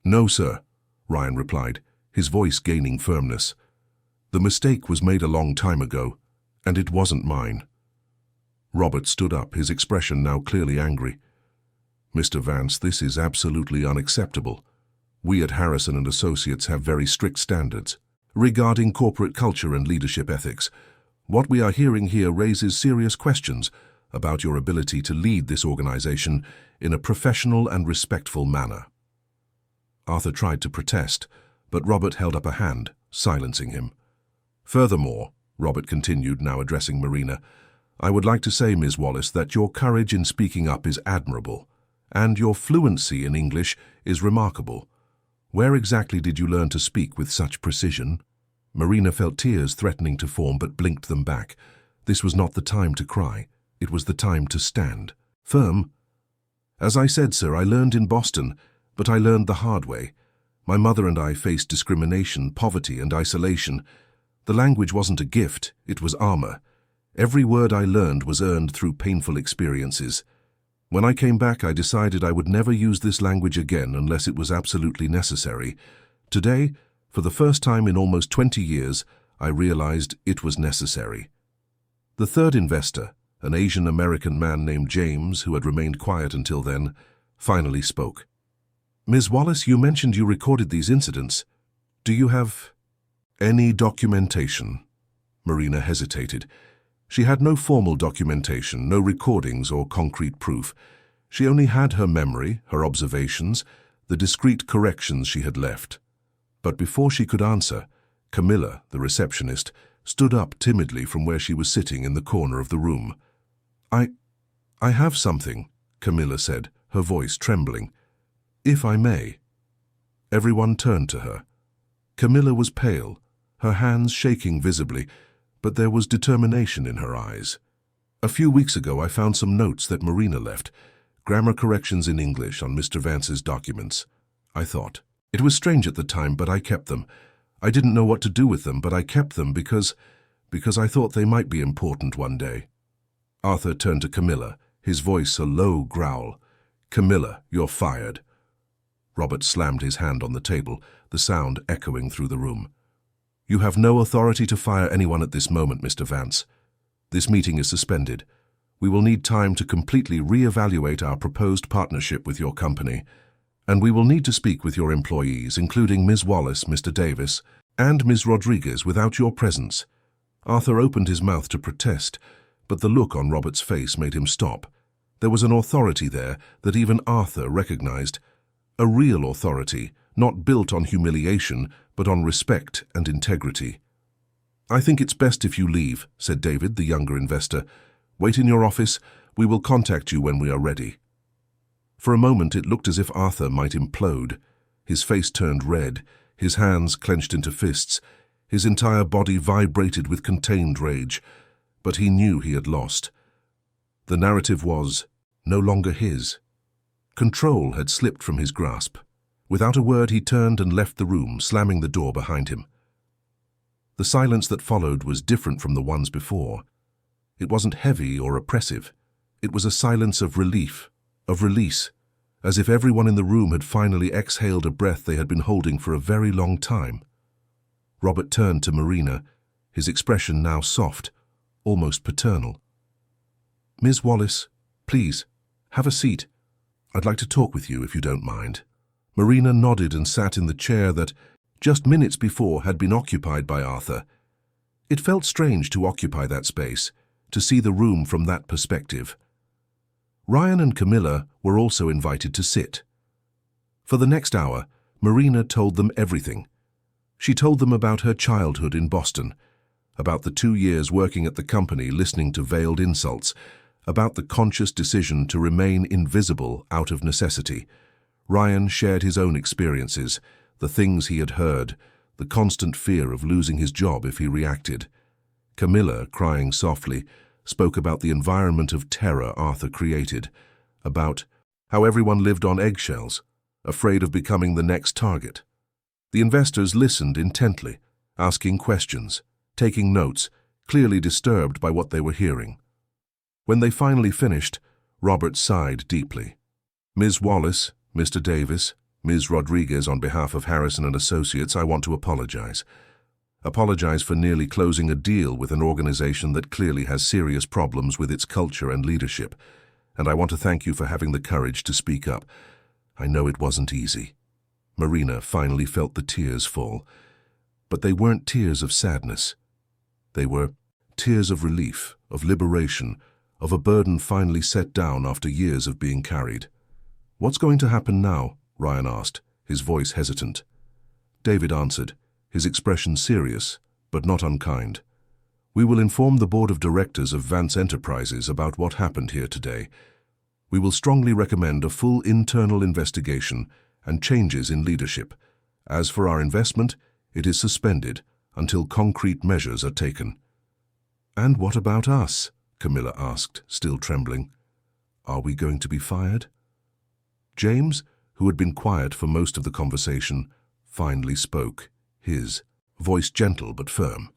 No, sir, Ryan replied, his voice gaining firmness. The mistake was made a long time ago, and it wasn't mine. Robert stood up, his expression now clearly angry. Mr. Vance, this is absolutely unacceptable. We at Harrison & Associates have very strict standards regarding corporate culture and leadership ethics. What we are hearing here raises serious questions about your ability to lead this organization in a professional and respectful manner. Arthur tried to protest, but Robert held up a hand, silencing him. Furthermore, Robert continued, now addressing Marina, I would like to say, Ms. Wallace, that your courage in speaking up is admirable, and your fluency in English is remarkable. Where exactly did you learn to speak with such precision? Marina felt tears threatening to form but blinked them back. This was not the time to cry. It was the time to stand firm. As I said, sir, I learned in Boston, but I learned the hard way. My mother and I faced discrimination, poverty, and isolation. The language wasn't a gift, it was armor. Every word I learned was earned through painful experiences. When I came back, I decided I would never use this language again unless it was absolutely necessary. Today, for the first time in almost 20 years, I realized it was necessary. The third investor, an Asian-American man named James, who had remained quiet until then, finally spoke. Ms. Wallace, you mentioned you recorded these incidents. Do you have any documentation? Marina hesitated. She had no formal documentation, no recordings or concrete proof. She only had her memory, her observations, the discreet corrections she had left. But before she could answer, Camilla, the receptionist, stood up timidly from where she was sitting in the corner of the room. I have something, Camilla said, her voice trembling. If I may. Everyone turned to her. Camilla was pale, her hands shaking visibly, but there was determination in her eyes. A few weeks ago, I found some notes that Marina left, grammar corrections in English on Mr. Vance's documents. I thought. It was strange at the time, but I kept them. I didn't know what to do with them, but I kept them because I thought they might be important one day. Arthur turned to Camilla, his voice a low growl. Camilla, you're fired. Robert slammed his hand on the table, the sound echoing through the room. You have no authority to fire anyone at this moment, Mr. Vance. This meeting is suspended. We will need time to completely re-evaluate our proposed partnership with your company, and we will need to speak with your employees, including Ms. Wallace, Mr. Davis, and Ms. Rodriguez, without your presence. Arthur opened his mouth to protest, but the look on Robert's face made him stop. There was an authority there that even Arthur recognized. A real authority, not built on humiliation, but on respect and integrity. I think it's best if you leave, said David, the younger investor. Wait in your office. We will contact you when we are ready. For a moment it looked as if Arthur might implode. His face turned red, his hands clenched into fists, his entire body vibrated with contained rage. But he knew he had lost. The narrative was no longer his. Control had slipped from his grasp. Without a word, he turned and left the room, slamming the door behind him. The silence that followed was different from the ones before. It wasn't heavy or oppressive. It was a silence of relief, of release, as if everyone in the room had finally exhaled a breath they had been holding for a very long time. Robert turned to Marina, his expression now soft, almost paternal. "Ms. Wallace, please, have a seat. I'd like to talk with you if you don't mind." Marina nodded and sat in the chair that, just minutes before, had been occupied by Arthur. It felt strange to occupy that space, to see the room from that perspective. Ryan and Camilla were also invited to sit. For the next hour, Marina told them everything. She told them about her childhood in Boston, about the 2 years working at the company listening to veiled insults, about the conscious decision to remain invisible out of necessity. Ryan shared his own experiences, the things he had heard, the constant fear of losing his job if he reacted. Camilla, crying softly, spoke about the environment of terror Arthur created, about how everyone lived on eggshells, afraid of becoming the next target. The investors listened intently, asking questions, taking notes, clearly disturbed by what they were hearing. When they finally finished, Robert sighed deeply. "Ms. Wallace, Mr. Davis, Ms. Rodriguez, on behalf of Harrison and Associates, I want to apologize. Apologize for nearly closing a deal with an organization that clearly has serious problems with its culture and leadership. And I want to thank you for having the courage to speak up. I know it wasn't easy." Marina finally felt the tears fall. But they weren't tears of sadness. They were tears of relief, of liberation, of a burden finally set down after years of being carried. "What's going to happen now?" Ryan asked, his voice hesitant. David answered, his expression serious, but not unkind. "We will inform the board of directors of Vance Enterprises about what happened here today. We will strongly recommend a full internal investigation and changes in leadership. As for our investment, it is suspended until concrete measures are taken." "And what about us?" Camilla asked, still trembling. "Are we going to be fired?" James, who had been quiet for most of the conversation, finally spoke, his voice gentle but firm.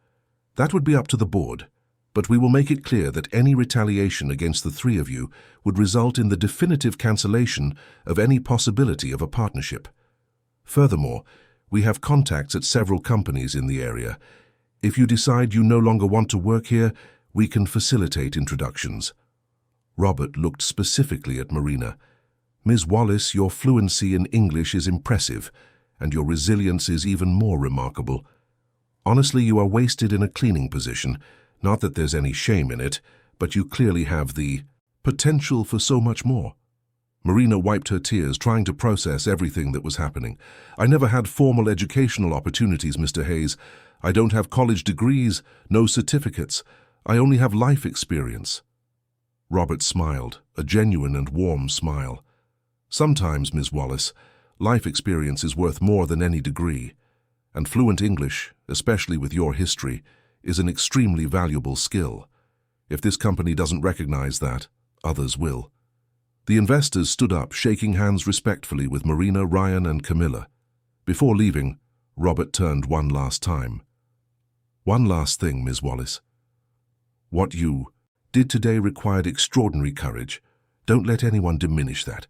"That would be up to the board, but we will make it clear that any retaliation against the 3 of you would result in the definitive cancellation of any possibility of a partnership. Furthermore, we have contacts at several companies in the area. If you decide you no longer want to work here, we can facilitate introductions." Robert looked specifically at Marina. "Ms. Wallace, your fluency in English is impressive, and your resilience is even more remarkable. Honestly, you are wasted in a cleaning position. Not that there's any shame in it, but you clearly have the potential for so much more." Marina wiped her tears, trying to process everything that was happening. "I never had formal educational opportunities, Mr. Hayes. I don't have college degrees, no certificates. I only have life experience." Robert smiled, a genuine and warm smile. "Sometimes, Ms. Wallace, life experience is worth more than any degree, and fluent English, especially with your history, is an extremely valuable skill. If this company doesn't recognize that, others will." The investors stood up, shaking hands respectfully with Marina, Ryan, and Camilla. Before leaving, Robert turned one last time. "One last thing, Ms. Wallace. What you did today required extraordinary courage. Don't let anyone diminish that.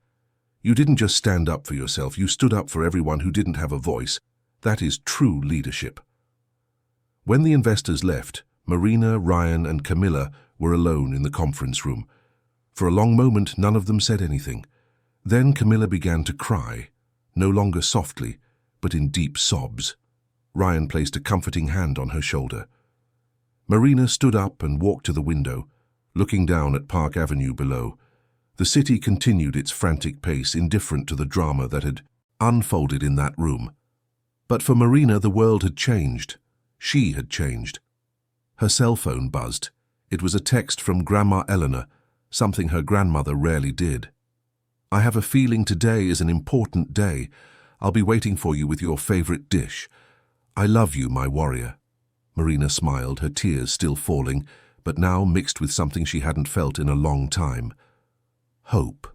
You didn't just stand up for yourself, you stood up for everyone who didn't have a voice. That is true leadership." When the investors left, Marina, Ryan, and Camilla were alone in the conference room. For a long moment, none of them said anything. Then Camilla began to cry, no longer softly, but in deep sobs. Ryan placed a comforting hand on her shoulder. Marina stood up and walked to the window, looking down at Park Avenue below. The city continued its frantic pace, indifferent to the drama that had unfolded in that room. But for Marina, the world had changed. She had changed. Her cell phone buzzed. It was a text from Grandma Eleanor, something her grandmother rarely did. "I have a feeling today is an important day. I'll be waiting for you with your favorite dish. I love you, my warrior." Marina smiled, her tears still falling, but now mixed with something she hadn't felt in a long time. Hope.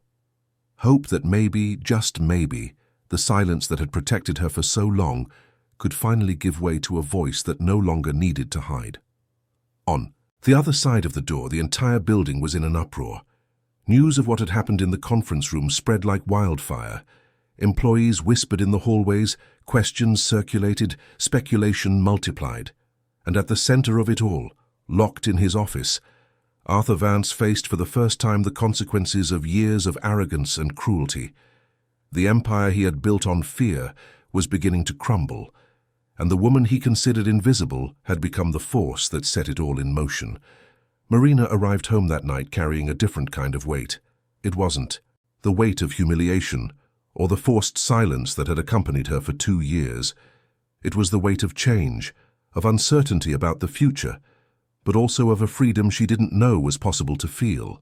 Hope that maybe, just maybe, the silence that had protected her for so long could finally give way to a voice that no longer needed to hide. On the other side of the door, the entire building was in an uproar. News of what had happened in the conference room spread like wildfire. Employees whispered in the hallways, questions circulated, speculation multiplied. And at the center of it all, locked in his office, Arthur Vance faced for the first time the consequences of years of arrogance and cruelty. The empire he had built on fear was beginning to crumble, and the woman he considered invisible had become the force that set it all in motion. Marina arrived home that night carrying a different kind of weight. It wasn't the weight of humiliation or the forced silence that had accompanied her for 2 years. It was the weight of change, of uncertainty about the future, but also of a freedom she didn't know was possible to feel.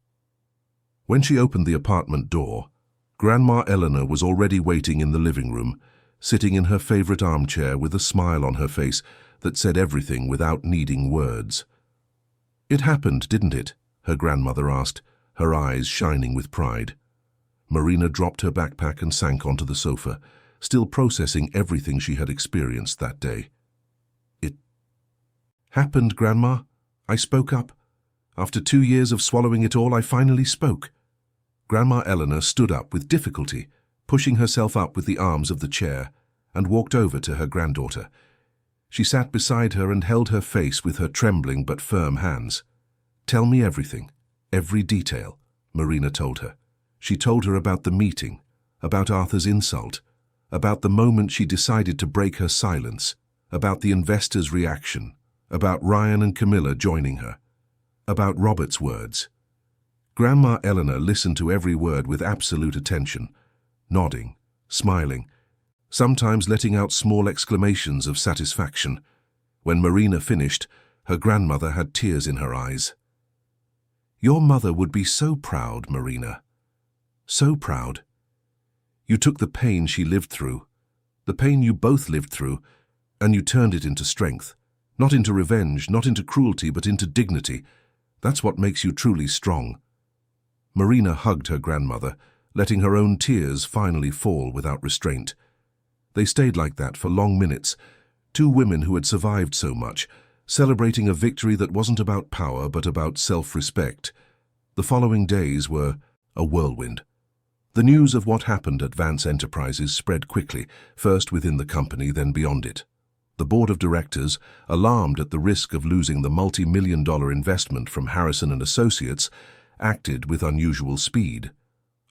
When she opened the apartment door, Grandma Eleanor was already waiting in the living room, sitting in her favorite armchair with a smile on her face that said everything without needing words. "It happened, didn't it?" her grandmother asked, her eyes shining with pride. Marina dropped her backpack and sank onto the sofa, still processing everything she had experienced that day. "It happened, Grandma. I spoke up. After 2 years of swallowing it all, I finally spoke." Grandma Eleanor stood up with difficulty, pushing herself up with the arms of the chair, and walked over to her granddaughter. She sat beside her and held her face with her trembling but firm hands. "Tell me everything, every detail," Marina told her. She told her about the meeting, about Arthur's insult, about the moment she decided to break her silence, about the investors' reaction, about Ryan and Camilla joining her, about Robert's words. Grandma Eleanor listened to every word with absolute attention, nodding, smiling, sometimes letting out small exclamations of satisfaction. When Marina finished, her grandmother had tears in her eyes. "Your mother would be so proud, Marina. So proud. You took the pain she lived through, the pain you both lived through, and you turned it into strength. Not into revenge, not into cruelty, but into dignity. That's what makes you truly strong." Marina hugged her grandmother, letting her own tears finally fall without restraint. They stayed like that for long minutes, 2 women who had survived so much, celebrating a victory that wasn't about power but about self-respect. The following days were a whirlwind. The news of what happened at Vance Enterprises spread quickly, first within the company, then beyond it. The board of directors, alarmed at the risk of losing the multi-million-dollar investment from Harrison and Associates, acted with unusual speed.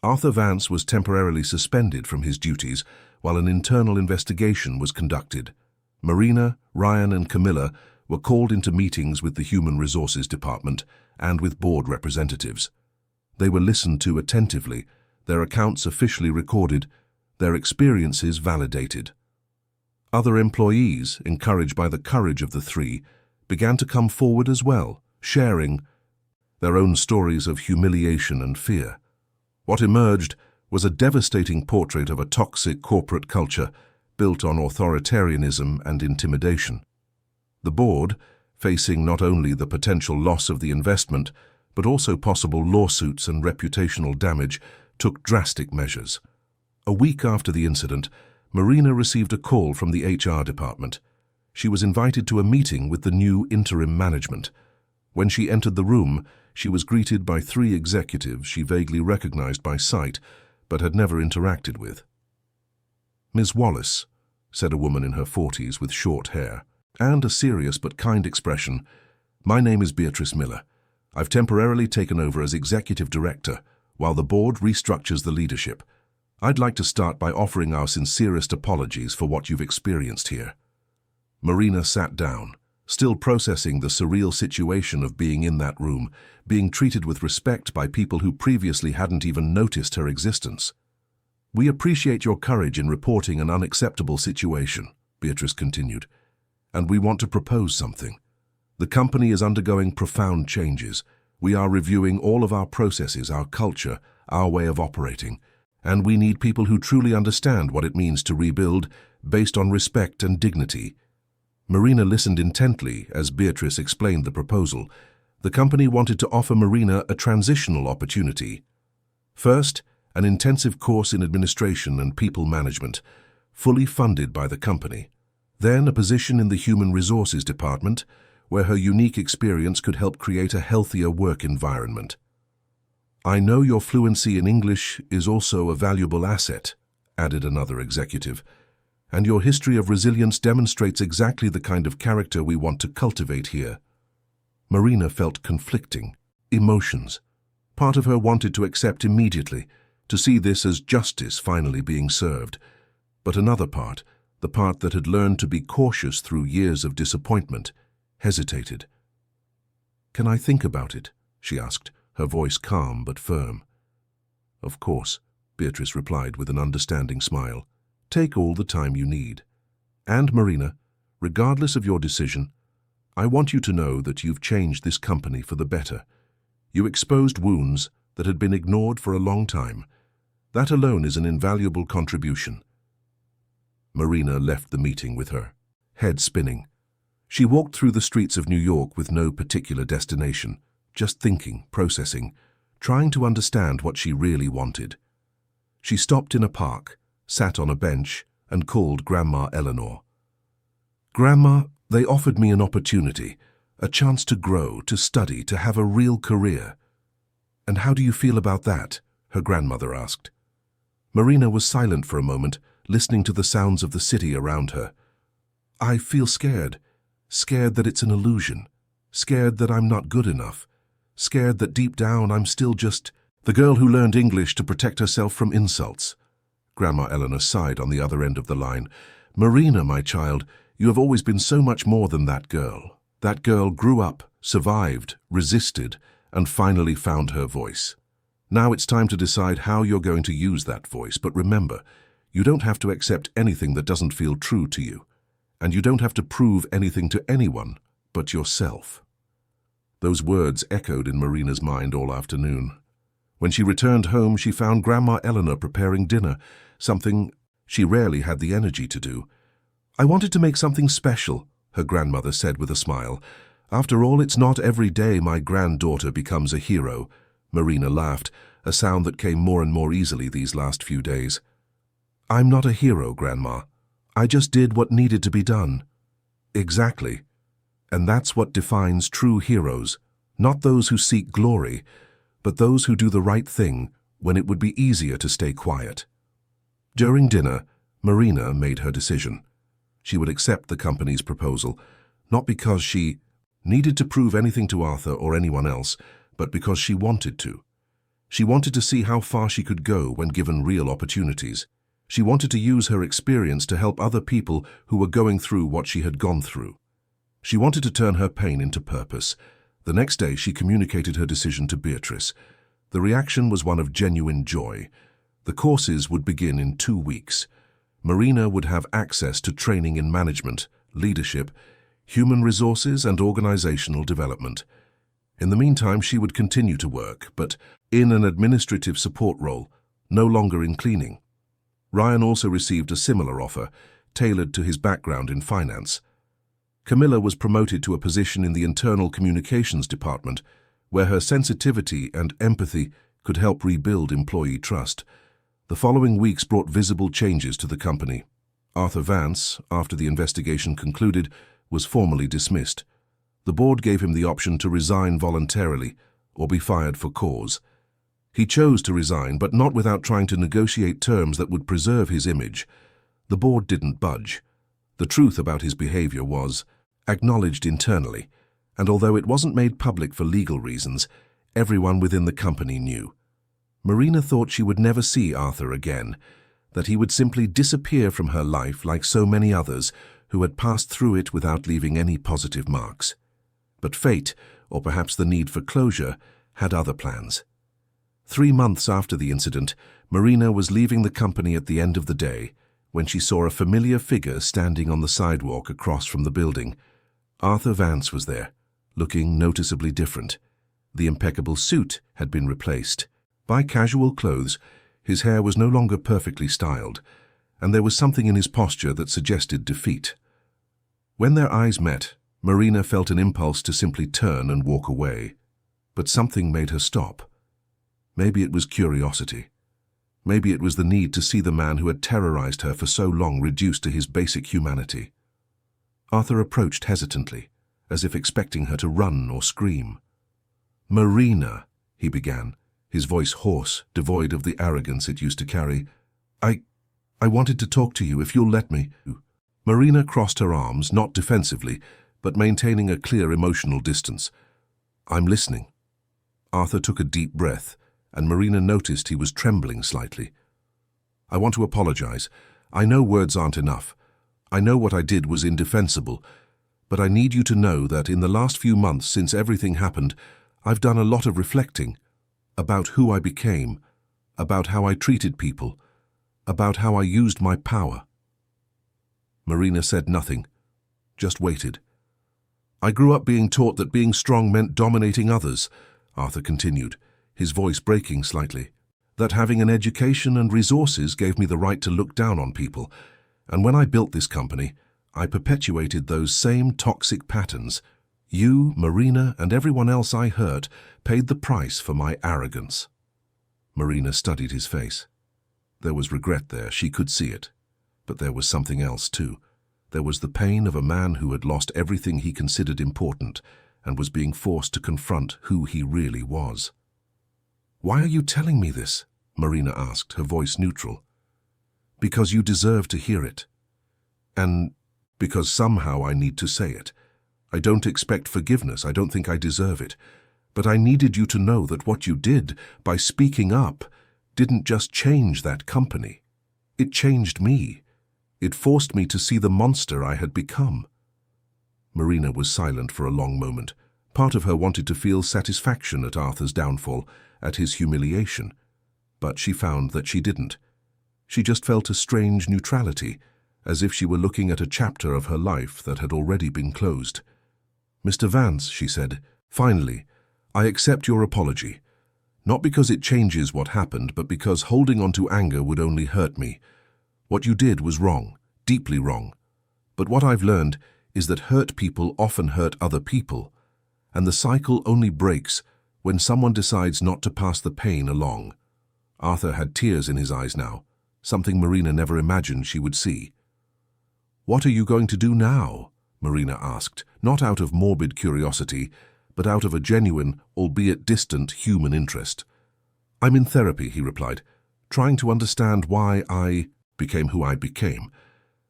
Arthur Vance was temporarily suspended from his duties while an internal investigation was conducted. Marina, Ryan, and Camilla were called into meetings with the Human Resources Department and with board representatives. They were listened to attentively, their accounts officially recorded, their experiences validated. Other employees, encouraged by the courage of the 3, began to come forward as well, sharing their own stories of humiliation and fear. What emerged was a devastating portrait of a toxic corporate culture built on authoritarianism and intimidation. The board, facing not only the potential loss of the investment, but also possible lawsuits and reputational damage, took drastic measures. A week after the incident, Marina received a call from the HR department. She was invited to a meeting with the new interim management. When she entered the room, she was greeted by 3 executives she vaguely recognized by sight, but had never interacted with. "Ms. Wallace," said a woman in her 40s with short hair, and a serious but kind expression, "my name is Beatrice Miller. I've temporarily taken over as executive director, while the board restructures the leadership. I'd like to start by offering our sincerest apologies for what you've experienced here." Marina sat down, still processing the surreal situation of being in that room, being treated with respect by people who previously hadn't even noticed her existence. "We appreciate your courage in reporting an unacceptable situation," Beatrice continued, "and we want to propose something. The company is undergoing profound changes. We are reviewing all of our processes, our culture, our way of operating, and we need people who truly understand what it means to rebuild based on respect and dignity." Marina listened intently as Beatrice explained the proposal. The company wanted to offer Marina a transitional opportunity. First, an intensive course in administration and people management, fully funded by the company. Then a position in the Human Resources Department, where her unique experience could help create a healthier work environment. "I know your fluency in English is also a valuable asset," added another executive. And your history of resilience demonstrates exactly the kind of character we want to cultivate here. Marina felt conflicting emotions. Part of her wanted to accept immediately, to see this as justice finally being served. But another part, the part that had learned to be cautious through years of disappointment, hesitated. "Can I think about it?" she asked, her voice calm but firm. "Of course," Beatrice replied with an understanding smile. "Take all the time you need. And, Marina, regardless of your decision, I want you to know that you've changed this company for the better. You exposed wounds that had been ignored for a long time. That alone is an invaluable contribution." Marina left the meeting with her head spinning. She walked through the streets of New York with no particular destination, just thinking, processing, trying to understand what she really wanted. She stopped in a park, sat on a bench, and called Grandma Eleanor. "Grandma, they offered me an opportunity, a chance to grow, to study, to have a real career." "And how do you feel about that?" her grandmother asked. Marina was silent for a moment, listening to the sounds of the city around her. "I feel scared. Scared that it's an illusion. Scared that I'm not good enough. Scared that deep down I'm still just the girl who learned English to protect herself from insults." Grandma Eleanor sighed on the other end of the line. "Marina, my child, you have always been so much more than that girl. That girl grew up, survived, resisted, and finally found her voice. Now it's time to decide how you're going to use that voice, but remember, you don't have to accept anything that doesn't feel true to you, and you don't have to prove anything to anyone but yourself." Those words echoed in Marina's mind all afternoon. When she returned home, she found Grandma Eleanor preparing dinner, something she rarely had the energy to do. "I wanted to make something special," her grandmother said with a smile. "After all, it's not every day my granddaughter becomes a hero." Marina laughed, a sound that came more and more easily these last few days. "I'm not a hero, Grandma. I just did what needed to be done." "Exactly. And that's what defines true heroes, not those who seek glory, but those who do the right thing when it would be easier to stay quiet." During dinner, Marina made her decision. She would accept the company's proposal, not because she needed to prove anything to Arthur or anyone else, but because she wanted to. She wanted to see how far she could go when given real opportunities. She wanted to use her experience to help other people who were going through what she had gone through. She wanted to turn her pain into purpose. The next day, she communicated her decision to Beatrice. The reaction was one of genuine joy. The courses would begin in 2 weeks. Marina would have access to training in management, leadership, human resources, and organizational development. In the meantime, she would continue to work, but in an administrative support role, no longer in cleaning. Ryan also received a similar offer, tailored to his background in finance. Camilla was promoted to a position in the internal communications department, where her sensitivity and empathy could help rebuild employee trust. The following weeks brought visible changes to the company. Arthur Vance, after the investigation concluded, was formally dismissed. The board gave him the option to resign voluntarily or be fired for cause. He chose to resign, but not without trying to negotiate terms that would preserve his image. The board didn't budge. The truth about his behavior was acknowledged internally, and although it wasn't made public for legal reasons, everyone within the company knew. Marina thought she would never see Arthur again, that he would simply disappear from her life like so many others who had passed through it without leaving any positive marks. But fate, or perhaps the need for closure, had other plans. 3 months after the incident, Marina was leaving the company at the end of the day when she saw a familiar figure standing on the sidewalk across from the building. Arthur Vance was there, looking noticeably different. The impeccable suit had been replaced by casual clothes. His hair was no longer perfectly styled, and there was something in his posture that suggested defeat. When their eyes met, Marina felt an impulse to simply turn and walk away, but something made her stop. Maybe it was curiosity. Maybe it was the need to see the man who had terrorized her for so long reduced to his basic humanity. Arthur approached hesitantly, as if expecting her to run or scream. "Marina," he began, his voice hoarse, devoid of the arrogance it used to carry. I wanted to talk to you if you'll let me. Marina crossed her arms, not defensively, but maintaining a clear emotional distance. I'm listening. Arthur took a deep breath, and Marina noticed he was trembling slightly. I want to apologize. I know words aren't enough. I know what I did was indefensible, but I need you to know that in the last few months since everything happened, I've done a lot of reflecting about who I became, about how I treated people, about how I used my power. Marina said nothing, just waited. I grew up being taught that being strong meant dominating others, Arthur continued, his voice breaking slightly. That having an education and resources gave me the right to look down on people, and when I built this company, I perpetuated those same toxic patterns. You, Marina, and everyone else I hurt paid the price for my arrogance. Marina studied his face. There was regret there, she could see it. But there was something else too. There was the pain of a man who had lost everything he considered important and was being forced to confront who he really was. Why are you telling me this? Marina asked, her voice neutral. Because you deserve to hear it. And because somehow I need to say it. I don't expect forgiveness, I don't think I deserve it. But I needed you to know that what you did, by speaking up, didn't just change that company. It changed me. It forced me to see the monster I had become. Marina was silent for a long moment. Part of her wanted to feel satisfaction at Arthur's downfall, at his humiliation. But she found that she didn't. She just felt a strange neutrality, as if she were looking at a chapter of her life that had already been closed. Mr. Vance, she said, finally, I accept your apology. Not because it changes what happened, but because holding on to anger would only hurt me. What you did was wrong, deeply wrong. But what I've learned is that hurt people often hurt other people, and the cycle only breaks when someone decides not to pass the pain along. Arthur had tears in his eyes now, something Marina never imagined she would see. What are you going to do now? Marina asked, not out of morbid curiosity, but out of a genuine, albeit distant, human interest. I'm in therapy, he replied, trying to understand why I became who I became,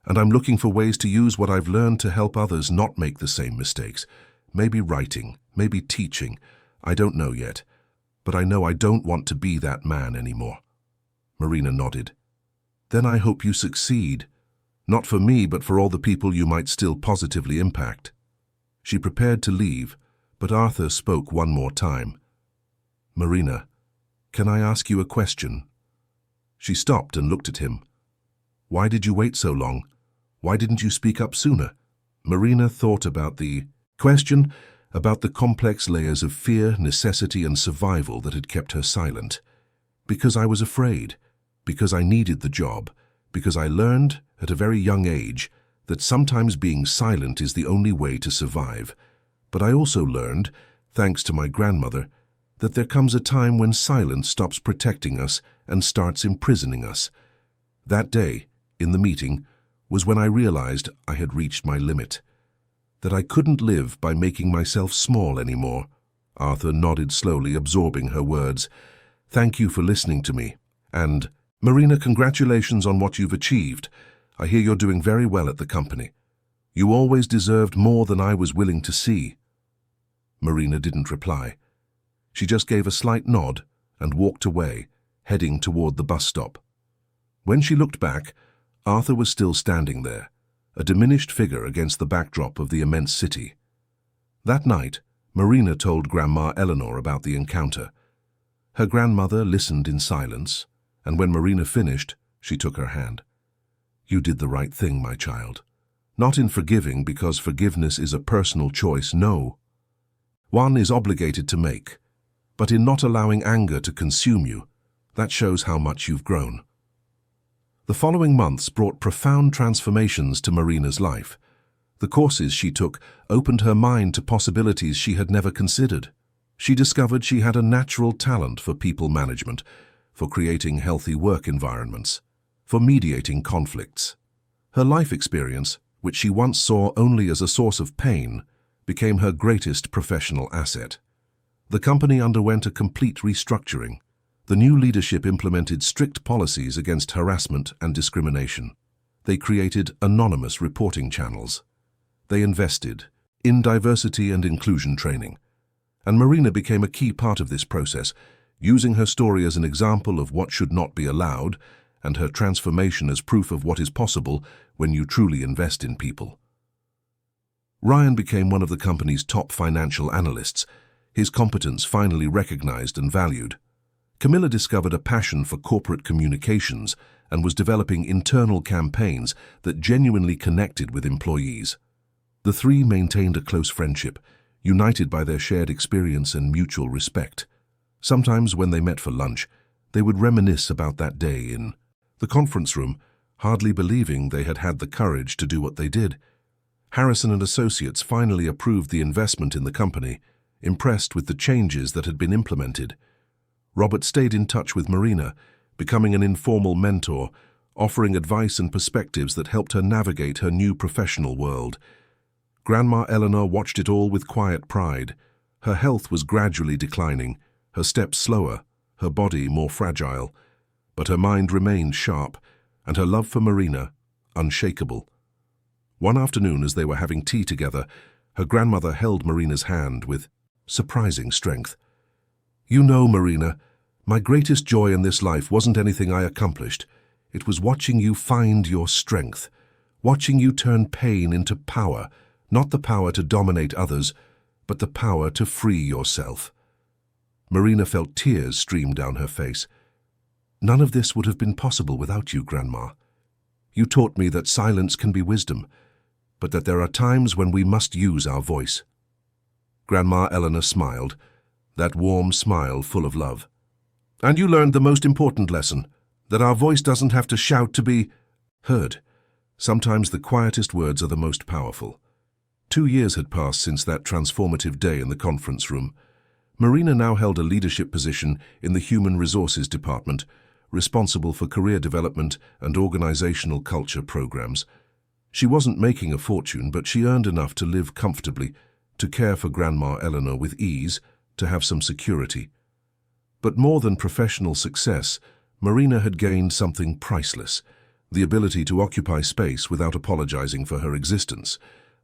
and I'm looking for ways to use what I've learned to help others not make the same mistakes. Maybe writing, maybe teaching, I don't know yet, but I know I don't want to be that man anymore. Marina nodded. Then I hope you succeed. Not for me, but for all the people you might still positively impact. She prepared to leave, but Arthur spoke one more time. Marina, can I ask you a question? She stopped and looked at him. Why did you wait so long? Why didn't you speak up sooner? Marina thought about the question, about the complex layers of fear, necessity, and survival that had kept her silent. Because I was afraid, because I needed the job, because I learned, at a very young age, that sometimes being silent is the only way to survive. But I also learned, thanks to my grandmother, that there comes a time when silence stops protecting us and starts imprisoning us. That day, in the meeting, was when I realized I had reached my limit, that I couldn't live by making myself small anymore. Arthur nodded slowly, absorbing her words. Thank you for listening to me. And, Marina, congratulations on what you've achieved. I hear you're doing very well at the company. You always deserved more than I was willing to see. Marina didn't reply. She just gave a slight nod and walked away, heading toward the bus stop. When she looked back, Arthur was still standing there, a diminished figure against the backdrop of the immense city. That night, Marina told Grandma Eleanor about the encounter. Her grandmother listened in silence, and when Marina finished, she took her hand. You did the right thing, my child. Not in forgiving, because forgiveness is a personal choice, no. One is obligated to make, but in not allowing anger to consume you. That shows how much you've grown. The following months brought profound transformations to Marina's life. The courses she took opened her mind to possibilities she had never considered. She discovered she had a natural talent for people management, for creating healthy work environments, for mediating conflicts. Her life experience, which she once saw only as a source of pain, became her greatest professional asset. The company underwent a complete restructuring. The new leadership implemented strict policies against harassment and discrimination. They created anonymous reporting channels. They invested in diversity and inclusion training. And Marina became a key part of this process, using her story as an example of what should not be allowed and her transformation as proof of what is possible when you truly invest in people. Ryan became one of the company's top financial analysts, his competence finally recognized and valued. Camilla discovered a passion for corporate communications and was developing internal campaigns that genuinely connected with employees. The three maintained a close friendship, united by their shared experience and mutual respect. Sometimes when they met for lunch, they would reminisce about that day in the conference room, hardly believing they had had the courage to do what they did. Harrison and Associates finally approved the investment in the company, impressed with the changes that had been implemented. Robert stayed in touch with Marina, becoming an informal mentor, offering advice and perspectives that helped her navigate her new professional world. Grandma Eleanor watched it all with quiet pride. Her health was gradually declining, her steps slower, her body more fragile. But her mind remained sharp, and her love for Marina unshakable. One afternoon, as they were having tea together, her grandmother held Marina's hand with surprising strength. "You know, Marina, my greatest joy in this life wasn't anything I accomplished. It was watching you find your strength, watching you turn pain into power, not the power to dominate others, but the power to free yourself." Marina felt tears stream down her face. "None of this would have been possible without you, Grandma. You taught me that silence can be wisdom, but that there are times when we must use our voice." Grandma Eleanor smiled, that warm smile full of love. "And you learned the most important lesson, that our voice doesn't have to shout to be heard. Sometimes the quietest words are the most powerful." 2 years had passed since that transformative day in the conference room. Marina now held a leadership position in the Human Resources Department, responsible for career development and organizational culture programs. She wasn't making a fortune, but she earned enough to live comfortably, to care for Grandma Eleanor with ease, to have some security. But more than professional success, Marina had gained something priceless, the ability to occupy space without apologizing for her existence,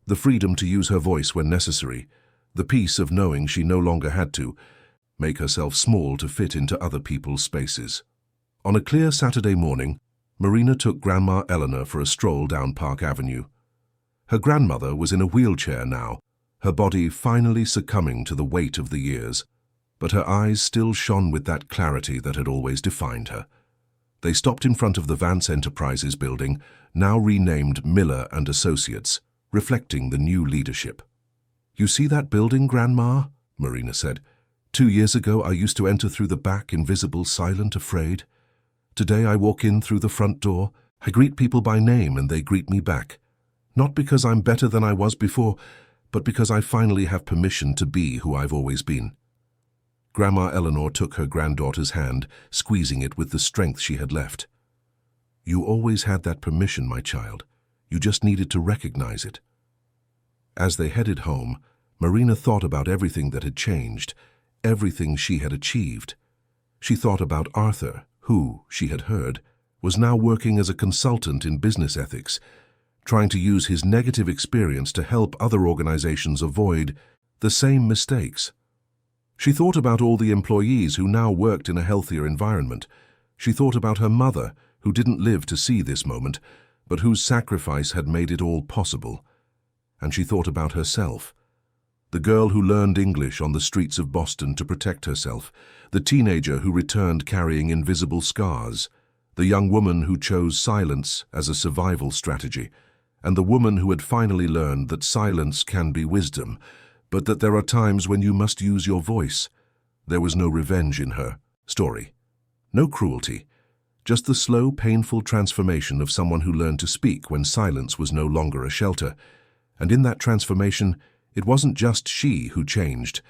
the freedom to use her voice when necessary, the peace of knowing she no longer had to make herself small to fit into other people's spaces. On a clear Saturday morning, Marina took Grandma Eleanor for a stroll down Park Avenue. Her grandmother was in a wheelchair now, her body finally succumbing to the weight of the years, but her eyes still shone with that clarity that had always defined her. They stopped in front of the Vance Enterprises building, now renamed Miller and Associates, reflecting the new leadership. "You see that building, Grandma?" Marina said. 2 years ago I used to enter through the back, invisible, silent, afraid. Today I walk in through the front door. I greet people by name and they greet me back. Not because I'm better than I was before, but because I finally have permission to be who I've always been." Grandma Eleanor took her granddaughter's hand, squeezing it with the strength she had left. "You always had that permission, my child. You just needed to recognize it." As they headed home, Marina thought about everything that had changed, everything she had achieved. She thought about Arthur, who, she had heard, was now working as a consultant in business ethics, trying to use his negative experience to help other organizations avoid the same mistakes. She thought about all the employees who now worked in a healthier environment. She thought about her mother, who didn't live to see this moment, but whose sacrifice had made it all possible. And she thought about herself, the girl who learned English on the streets of Boston to protect herself, the teenager who returned carrying invisible scars, the young woman who chose silence as a survival strategy, and the woman who had finally learned that silence can be wisdom, but that there are times when you must use your voice. There was no revenge in her story, no cruelty, just the slow, painful transformation of someone who learned to speak when silence was no longer a shelter. And in that transformation, it wasn't just she who changed.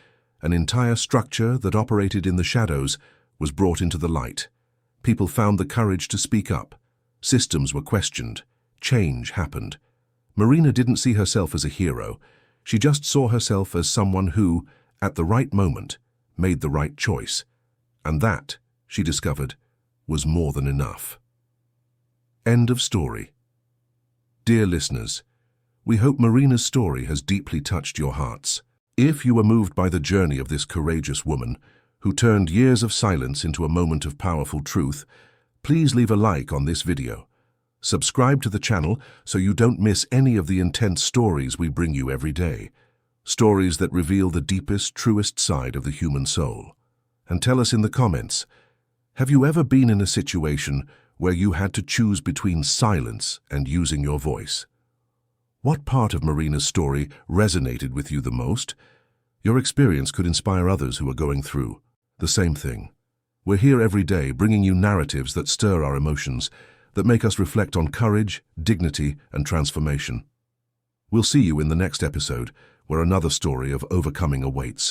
An entire structure that operated in the shadows was brought into the light. People found the courage to speak up. Systems were questioned. Change happened. Marina didn't see herself as a hero. She just saw herself as someone who, at the right moment, made the right choice. And that, she discovered, was more than enough. End of story. Dear listeners, we hope Marina's story has deeply touched your hearts. If you were moved by the journey of this courageous woman, who turned years of silence into a moment of powerful truth, please leave a like on this video. Subscribe to the channel so you don't miss any of the intense stories we bring you every day. Stories that reveal the deepest, truest side of the human soul. And tell us in the comments, have you ever been in a situation where you had to choose between silence and using your voice? What part of Marina's story resonated with you the most? Your experience could inspire others who are going through the same thing. We're here every day bringing you narratives that stir our emotions, that make us reflect on courage, dignity, and transformation. We'll see you in the next episode, where another story of overcoming awaits.